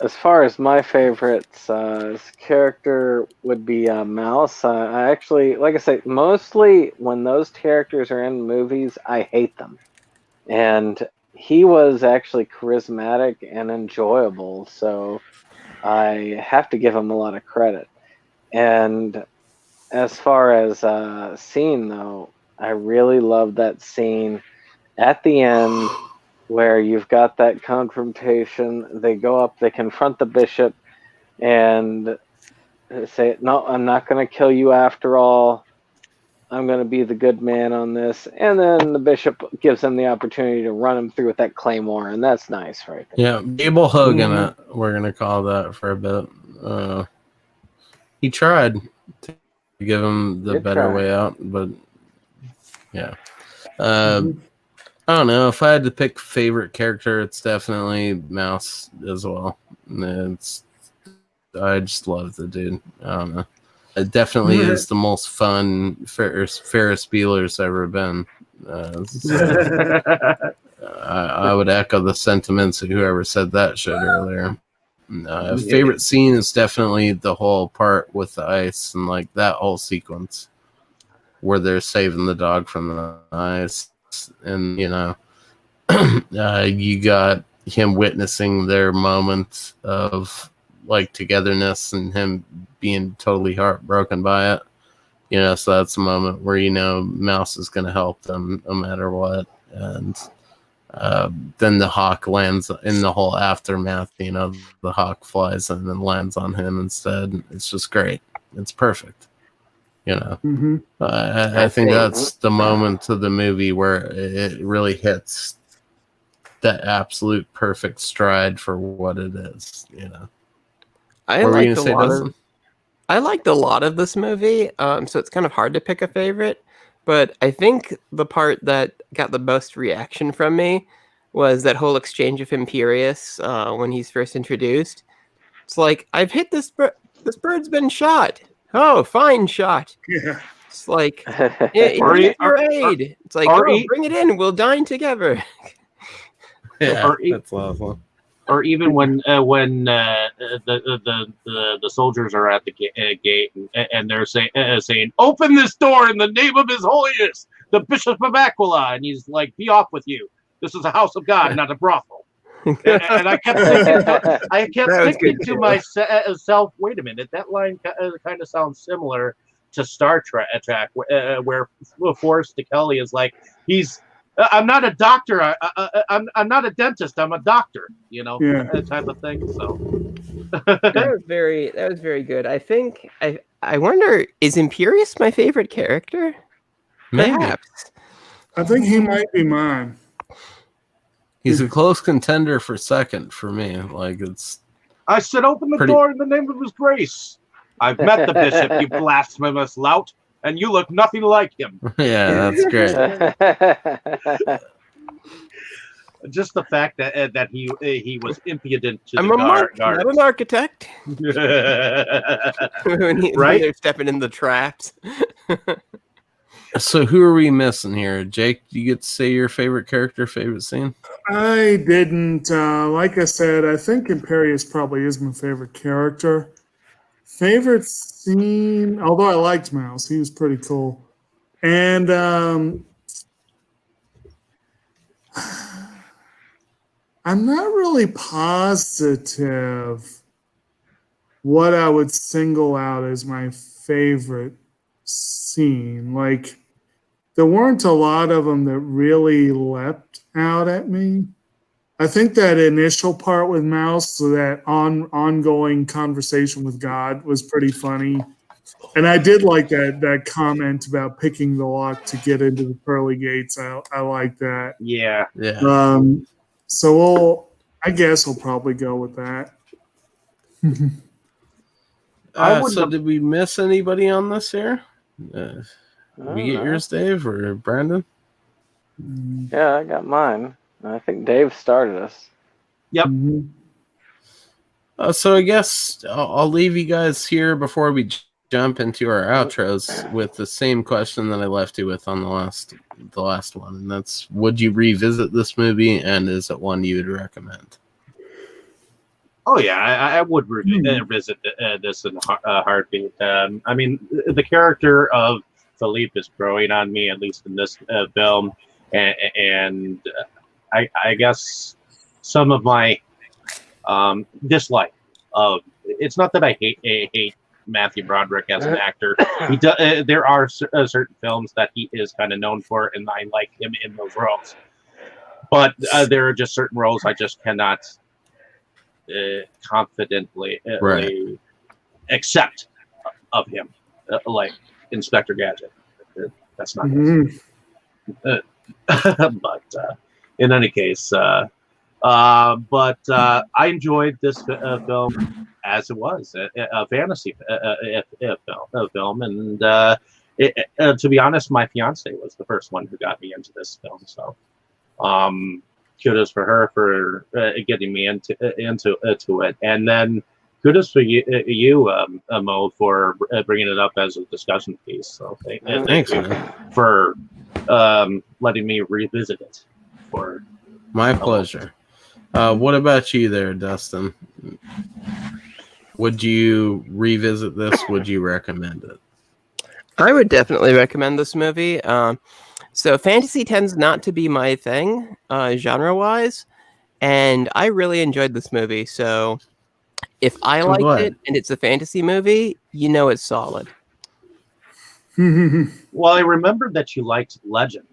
as far as my favorites, his character would be Mouse. I actually, like I say, mostly when those characters are in movies, I hate them. And he was actually charismatic and enjoyable, so I have to give him a lot of credit. And as far as scene, though, I really love that scene at the end where you've got that confrontation. They go up, they confront the bishop, and say, "No, I'm not going to kill you after all. I'm going to be the good man on this." And then the bishop gives them the opportunity to run him through with that claymore, and that's nice, right there. Yeah, Gable hugging it. We're going to call that for a bit. He tried to give him the better way out, but yeah. I don't know. If I had to pick favorite character, it's definitely Mouse as well. I just love the dude. I don't know. It definitely is the most fun Ferris Bueller's ever been. I would echo the sentiments of whoever said that shit earlier. Favorite scene is definitely the whole part with the ice and like that whole sequence where they're saving the dog from the ice. And you know, you got him witnessing their moment of like togetherness and him being totally heartbroken by it. You know, so that's a moment where you know Mouse is going to help them no matter what. And then the hawk lands in the whole aftermath. You know, the hawk flies and then lands on him instead. It's just great. It's perfect. You know, I think that's the moment of the movie where it really hits that absolute perfect stride for what it is. You know, I liked a lot of this movie, so it's kind of hard to pick a favorite. But I think the part that got the most reaction from me was that whole exchange of Imperius when he's first introduced. It's like, "I've hit this this bird's been shot. Oh, fine shot." Yeah. It's like, your aid. It's like, bring it in. We'll dine together. Yeah, that's awful. Or even when the soldiers are at the gate and they're saying, "Open this door in the name of His Holiness, the Bishop of Aquila," and he's like, "Be off with you. This is a house of God, not a brothel." And I kept thinking to myself, "Wait a minute, that line kind of sounds similar to Star Trek, where Forrest Kelly is like, I'm not a doctor. I'm not a dentist. I'm a doctor. You know, type of thing." So that was very good. I think I wonder, is Imperius my favorite character? Maybe. Perhaps. I think he might be mine. He's a close contender for second for me. Like I said, "Open the door in the name of His grace." I've met the bishop, you blasphemous lout, and you look nothing like him. Yeah, that's great. Just the fact that he was impudent to I'm the a monk, guards. not an architect. when Right? they're stepping in the traps. So who are we missing here? Jake, do you get to say your favorite character, favorite scene? I didn't. Like I said, I think Imperius probably is my favorite character. Favorite scene, although I liked Mouse, he was pretty cool. And I'm not really positive what I would single out as my favorite scene. Like, there weren't a lot of them that really leapt out at me. I think that initial part with Mouse, so that ongoing conversation with God, was pretty funny. And I did like that comment about picking the lock to get into the pearly gates. I like that. Yeah. So I guess we'll probably go with that. So did we miss anybody on this here? We get yours, Dave, or Brandon? Yeah, I got mine. I think Dave started us. Yep. So I guess I'll leave you guys here before we jump into our outros with the same question that I left you with on the last one, and that's: would you revisit this movie, and is it one you would recommend? Oh yeah, I would revisit this in a heartbeat. I mean, the character of Philippe is growing on me, at least in this film, and I guess some of my dislike of it's not that I hate Matthew Broderick as an actor. There are certain films that he is kind of known for, and I like him in those roles. But there are just certain roles I just cannot confidently accept of him, like Inspector Gadget. That's not his. But in any case, I enjoyed this film as it was a fantasy film, and to be honest, my fiance was the first one who got me into this film. So, kudos for her for getting me into it, and then kudos for you, Mo, for bringing it up as a discussion piece. So thanks, man, for letting me revisit it. For my pleasure. What about you there, Dustin? Would you revisit this? Would you recommend it? I would definitely recommend this movie. So fantasy tends not to be my thing, genre-wise, and I really enjoyed this movie. So if I liked it and it's a fantasy movie, you know it's solid. Well, I remember that you liked Legend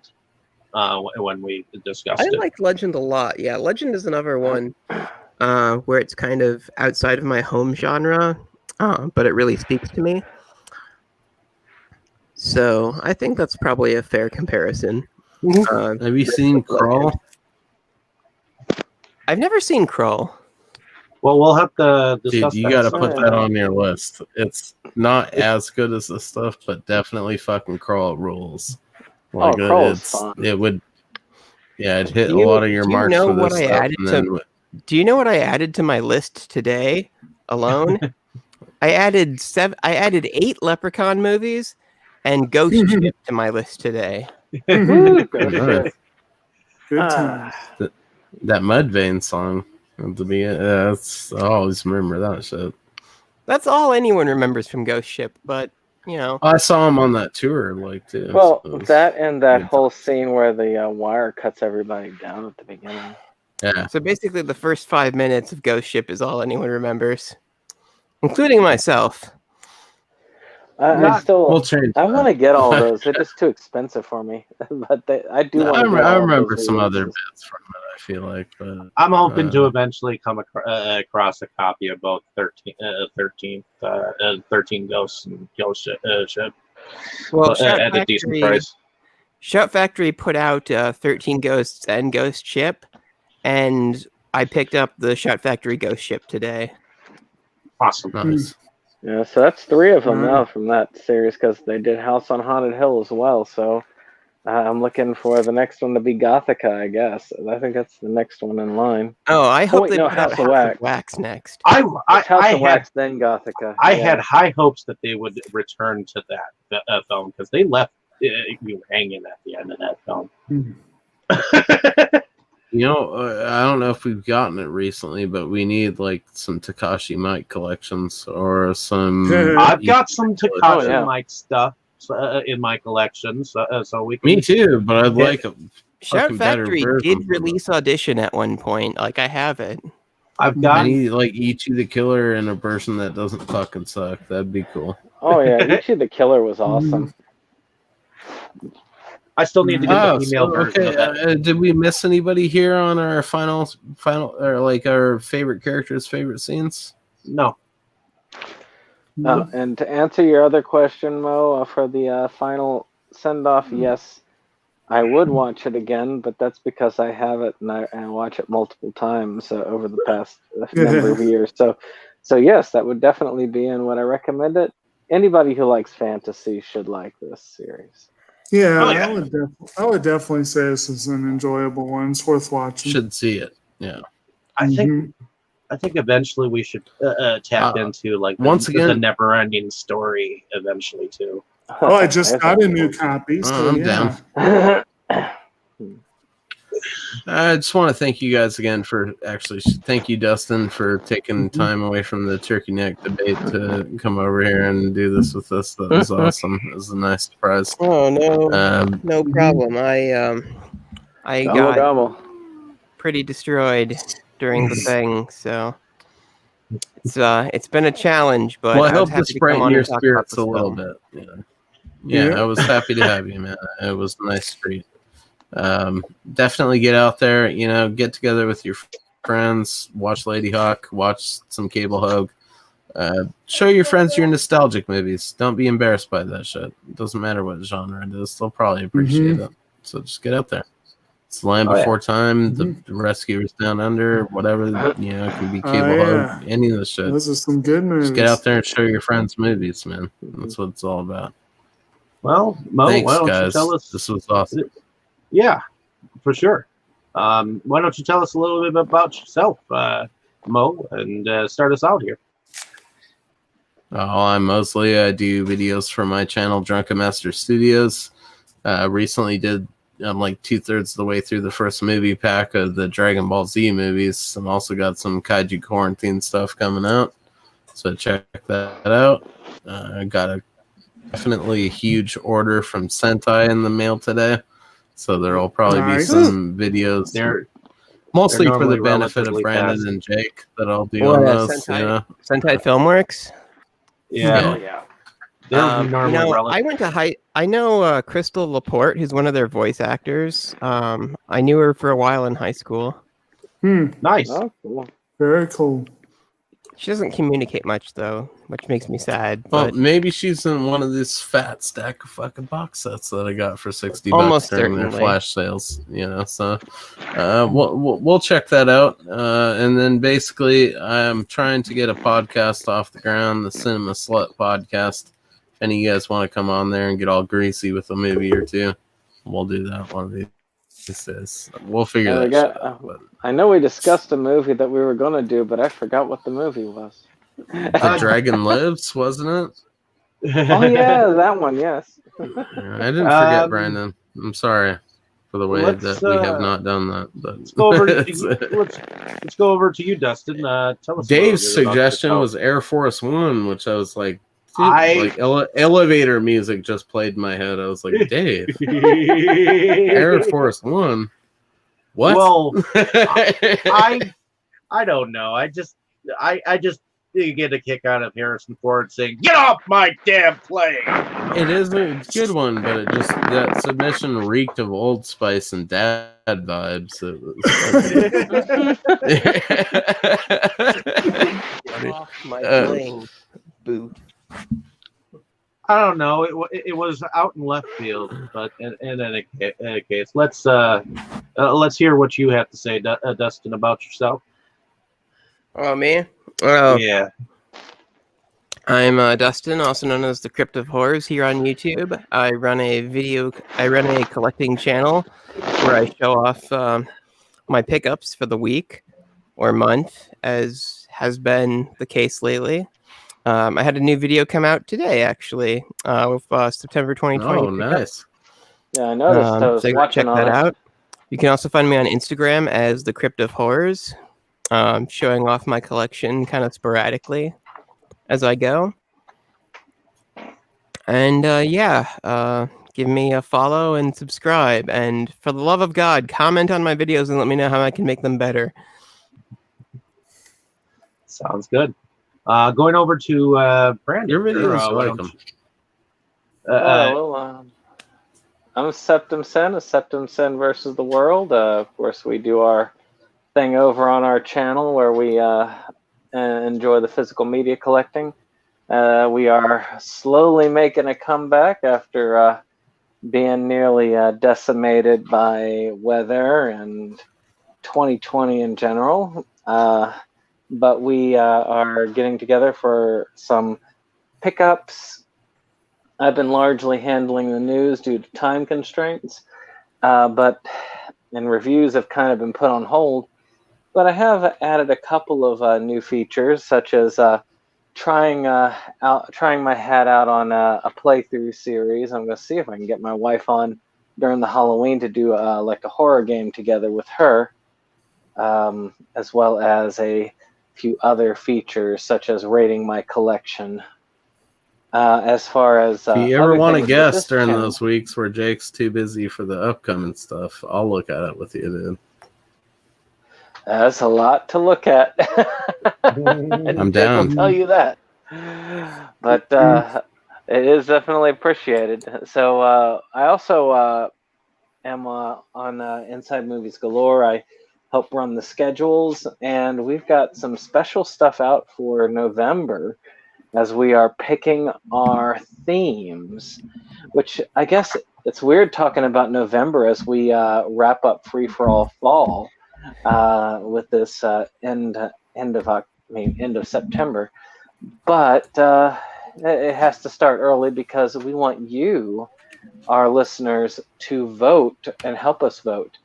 when we discussed it. I liked Legend a lot. Yeah, Legend is another one where it's kind of outside of my home genre, but it really speaks to me. So I think that's probably a fair comparison. Have you seen Crawl? I've never seen Crawl. Well, we'll have to discuss. Dude, you got to put that on your list. It's not as good as this stuff, but definitely fucking Crawl rules. Like Crawl's fun. It would, yeah, it hit a lot of your marks for this stuff. Do you know what I added to my list today alone? I added 8 Leprechaun movies and Ghost Ship to my list today. Good times. That Mudvayne song at the beginning, I always remember that shit. That's all anyone remembers from Ghost Ship, but you know, I saw him on that tour, like too. Well, that and that whole scene where the wire cuts everybody down at the beginning. Yeah. So basically, the first 5 minutes of Ghost Ship is all anyone remembers, including myself. I want to get all those. They're just too expensive for me. But I do. I remember some other bits from it. I feel like, but I'm hoping to eventually come across a copy of both 13 Ghosts and Ghost Ship. Well, at a decent price. Shout Factory put out 13 Ghosts and Ghost Ship, and I picked up the Shout Factory Ghost Ship today. Awesome. Nice. Yeah, so that's 3 of them now from that series because they did House on Haunted Hill as well. So I'm looking for the next one to be Gothica, I guess. I think that's the next one in line. Oh, I hope they no, put out House of Wax. Wax next. House of Wax, then Gothica. I had high hopes that they would return to that film because they left you hanging at the end of that film. You know, I don't know if we've gotten it recently, but we need like some Takashi Mike collections or some. I've got some Takashi Mike stuff in my collection, so we can. Me too, but I'd like a Shout Factory did version release Audition at one point. Like, I have it. I've got. I need like Ichi the Killer in a version that doesn't fucking suck. That'd be cool. Oh yeah, Ichi the Killer was awesome. I still need to get the female version of that. Did we miss anybody here on our final, or like our favorite characters, favorite scenes? No. And to answer your other question, Mo, for the final send-off, yes, I would watch it again, but that's because I have it and I watch it multiple times over the past number of years. So yes, that would definitely be in what I recommend it. Anybody who likes fantasy should like this series. Yeah, I would definitely say this is an enjoyable one. It's worth watching. Should see it. Yeah, I think eventually we should tap into like the never-ending story eventually too. Oh, I just got a new copy. So I'm down. I just want to thank you guys again thank you, Dustin, for taking time away from the turkey neck debate to come over here and do this with us. That was awesome. It was a nice surprise. Oh no, no problem. I got pretty destroyed during the thing, so it's been a challenge. But I hope this brightened your spirits a little bit. Yeah, I was happy to have you, man. It was a nice treat. Definitely get out there, get together with your friends, watch Ladyhawke, watch some Cable Hug. Show your friends your nostalgic movies. Don't be embarrassed by that shit. It doesn't matter what genre it is. They'll probably appreciate it. So just get out there. It's the Land Before Time, the Rescuers Down Under, whatever, it can be Cable Hug, any of the shit. Those are some good movies. Just get out there and show your friends movies, man. That's what it's all about. Well, Mo, thanks, why don't guys. You tell us? This was awesome. Yeah, for sure. Why don't you tell us a little bit about yourself, Mo, and start us out here? I do videos for my channel, Drunken Master Studios. Recently did, I'm like 2/3 of the way through the first movie pack of the Dragon Ball Z movies. I'm also got some Kaiju Quarantine stuff coming out, so check that out. I got definitely a huge order from Sentai in the mail today. So there will probably be some videos there, mostly for the benefit of Brandon and Jake that I'll do on those. Sentai Filmworks. Yeah. I went to I know Crystal Laporte, who's one of their voice actors. I knew her for a while in high school. Nice. Oh, cool. Very cool. She doesn't communicate much though, which makes me sad. Well, but maybe she's in one of these fat stack of fucking box sets that I got for $60 during their flash sales. So we'll check that out. And then basically, I'm trying to get a podcast off the ground, the Cinema Slut podcast. If any of you guys want to come on there and get all greasy with a movie or two, we'll do that one of these days. We'll figure that shit out. I know we discussed a movie that we were going to do, but I forgot what the movie was. The Dragon Lives, wasn't it? Oh, yeah, that one, yes. I didn't forget, Brandon. I'm sorry for the way that we have not done that. But let's go over to you, Dustin. Tell us. Dave's suggestion was Air Force One, which I was like, elevator music just played in my head. I was like, Dave, Air Force One. What? Well, I don't know. I just get a kick out of Harrison Ford saying, "Get off my damn plane." It is a good one, but that submission reeked of Old Spice and Dad vibes. Get off my plane, boot. I don't know. It was out in left field, but in any case, let's hear what you have to say, Dustin, about yourself. Oh, me? Yeah. I'm Dustin, also known as the Crypt of Horrors here on YouTube. I run a collecting channel where I show off my pickups for the week or month, as has been the case lately. I had a new video come out today, actually, with September 2020 Oh, pickup. nice. Yeah, I noticed. I was So watching check that out. You can also find me on Instagram as the Crypt of Horrors, showing off my collection kind of sporadically as I go. And give me a follow and subscribe. And for the love of God, comment on my videos and let me know how I can make them better. Sounds good. Going over to Brandon. Your videos Sure, like them. I'm Septum Sen, a Septum Sen versus the World. Of course, we do our thing over on our channel where we enjoy the physical media collecting. We are slowly making a comeback after being nearly decimated by weather and 2020 in general. But we are getting together for some pickups. I've been largely handling the news due to time constraints, and reviews have kind of been put on hold. But I have added a couple of new features, such as trying my hat out on a playthrough series. I'm going to see if I can get my wife on during the Halloween to do like a horror game together with her, as well as a few other features such as rating my collection. As far as if you ever want to guest during those weeks where Jake's too busy for the upcoming stuff, I'll look at it with you, dude. That's a lot to look at. I'm down. I'll tell you that. But it is definitely appreciated. So I also am on Inside Movies Galore. I help run the schedules, and we've got some special stuff out for November as we are picking our themes, which I guess it's weird talking about November as we wrap up Free for All Fall with this end of September. But it has to start early because we want you, our listeners, to vote and help us vote.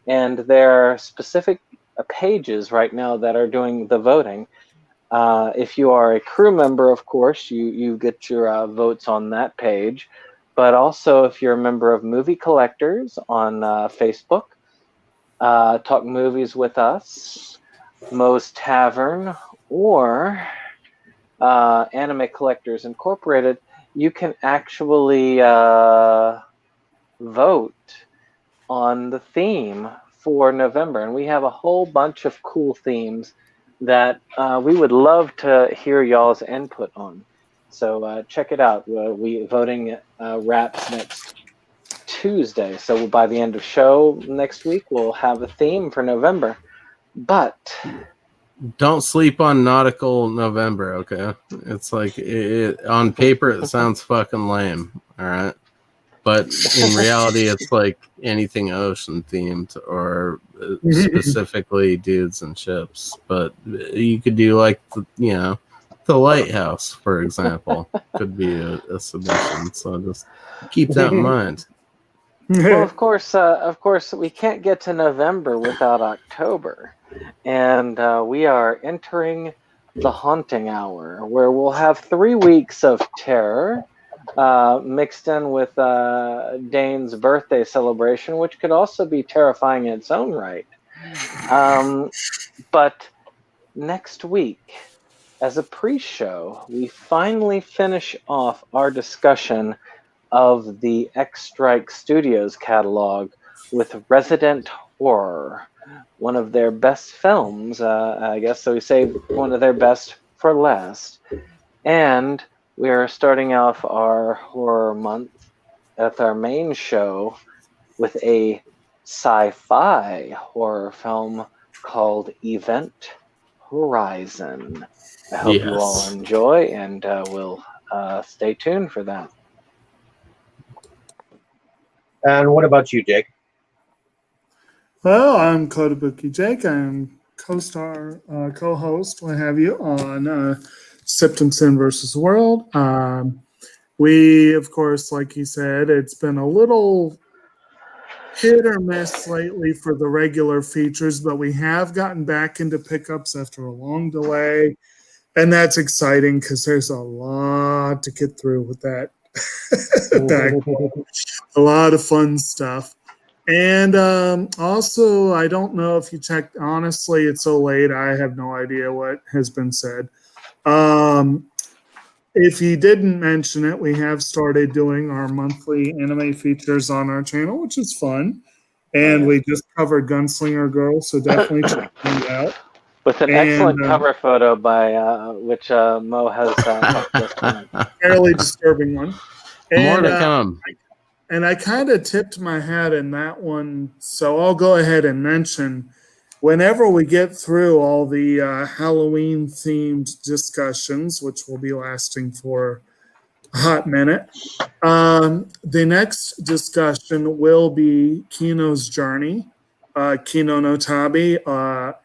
And there are specific pages right now that are doing the voting. If you are a crew member, of course, you get your votes on that page. But also, if you're a member of Movie Collectors on Facebook, Talk Movies with Us, Moe's Tavern, or Anime Collectors Incorporated, you can actually vote on the theme for November. And we have a whole bunch of cool themes that we would love to hear y'all's input on. So check it out. Voting wraps next Tuesday. So by the end of show next week, we'll have a theme for November. But don't sleep on Nautical November, okay? It's like on paper it sounds fucking lame, all right? But in reality, it's like anything ocean themed or specifically dudes and ships. But you could do like the Lighthouse, for example, could be a submission. So just keep that in mind. Well, of course, we can't get to November without October, and we are entering the haunting hour, where we'll have 3 weeks of terror. Mixed in with Dane's birthday celebration, which could also be terrifying in its own right. But next week, as a pre-show, we finally finish off our discussion of the X Strike Studios catalog with Resident Horror, one of their best films, I guess. So we saved one of their best for last. And we are starting off our horror month at our main show with a sci-fi horror film called Event Horizon. I hope you all enjoy, and we'll stay tuned for that. And what about you, Jake? Well, I'm Kotobuki Jake. I'm co-star, co-host, what have you, on Siptonson versus World. We, of course, like he said, it's been a little hit or miss lately for the regular features, but we have gotten back into pickups after a long delay. And that's exciting because there's a lot to get through with that. A lot of fun stuff. And also, I don't know if you checked. Honestly, it's so late. I have no idea what has been said. If you didn't mention it, we have started doing our monthly anime features on our channel, which is fun. And we just covered Gunslinger Girl, so definitely check that out. With an excellent cover photo by which Mo has helped us find. Fairly disturbing one. And, more to come. And I kind of tipped my hat in that one, so I'll go ahead and mention whenever we get through all the Halloween-themed discussions, which will be lasting for a hot minute, the next discussion will be Kino's Journey. Kino no Tabi,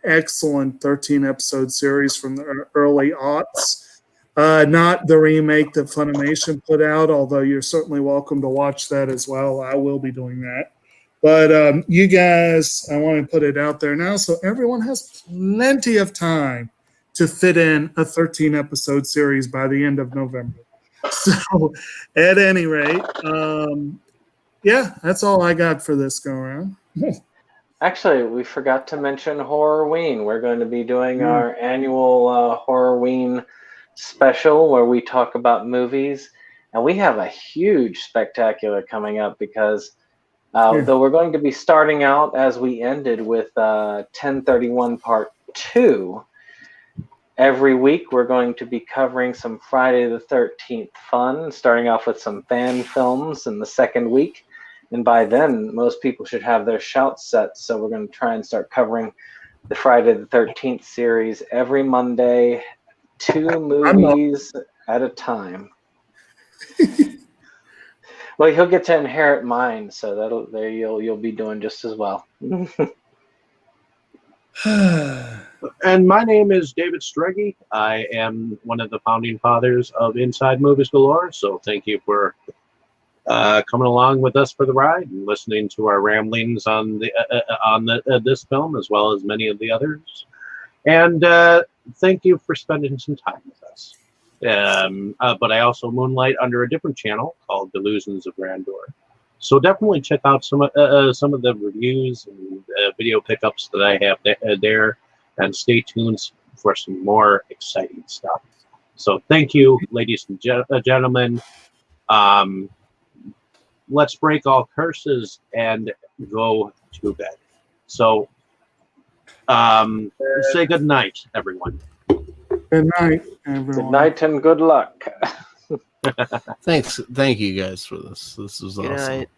excellent 13-episode series from the early aughts. Not the remake that Funimation put out, although you're certainly welcome to watch that as well. I will be doing that. But you guys, I want to put it out there now so everyone has plenty of time to fit in a 13-episode series by the end of November. So at any rate, yeah, that's all I got for this go-around. Actually, we forgot to mention Horrorween. We're going to be doing our annual Horrorween special where we talk about movies. And we have a huge spectacular coming up because though we're going to be starting out as we ended with 1031 Part 2, every week we're going to be covering some Friday the 13th fun, starting off with some fan films in the second week. And by then, most people should have their shouts set. So we're going to try and start covering the Friday the 13th series every Monday, 2 movies at a time. Well, he'll get to inherit mine, so you'll be doing just as well. And my name is David Struggy. I am one of the founding fathers of Inside Movies Galore. So thank you for coming along with us for the ride and listening to our ramblings on this film as well as many of the others. And thank you for spending some time with us. But I also moonlight under a different channel called Delusions of Grandeur. So definitely check out some of the reviews and video pickups that I have there, and stay tuned for some more exciting stuff. So thank you, ladies and gentlemen. Let's break all curses and go to bed. So say good night, everyone. Good night, everyone. Good night and good luck. Thank you guys for this. This was awesome. Good night.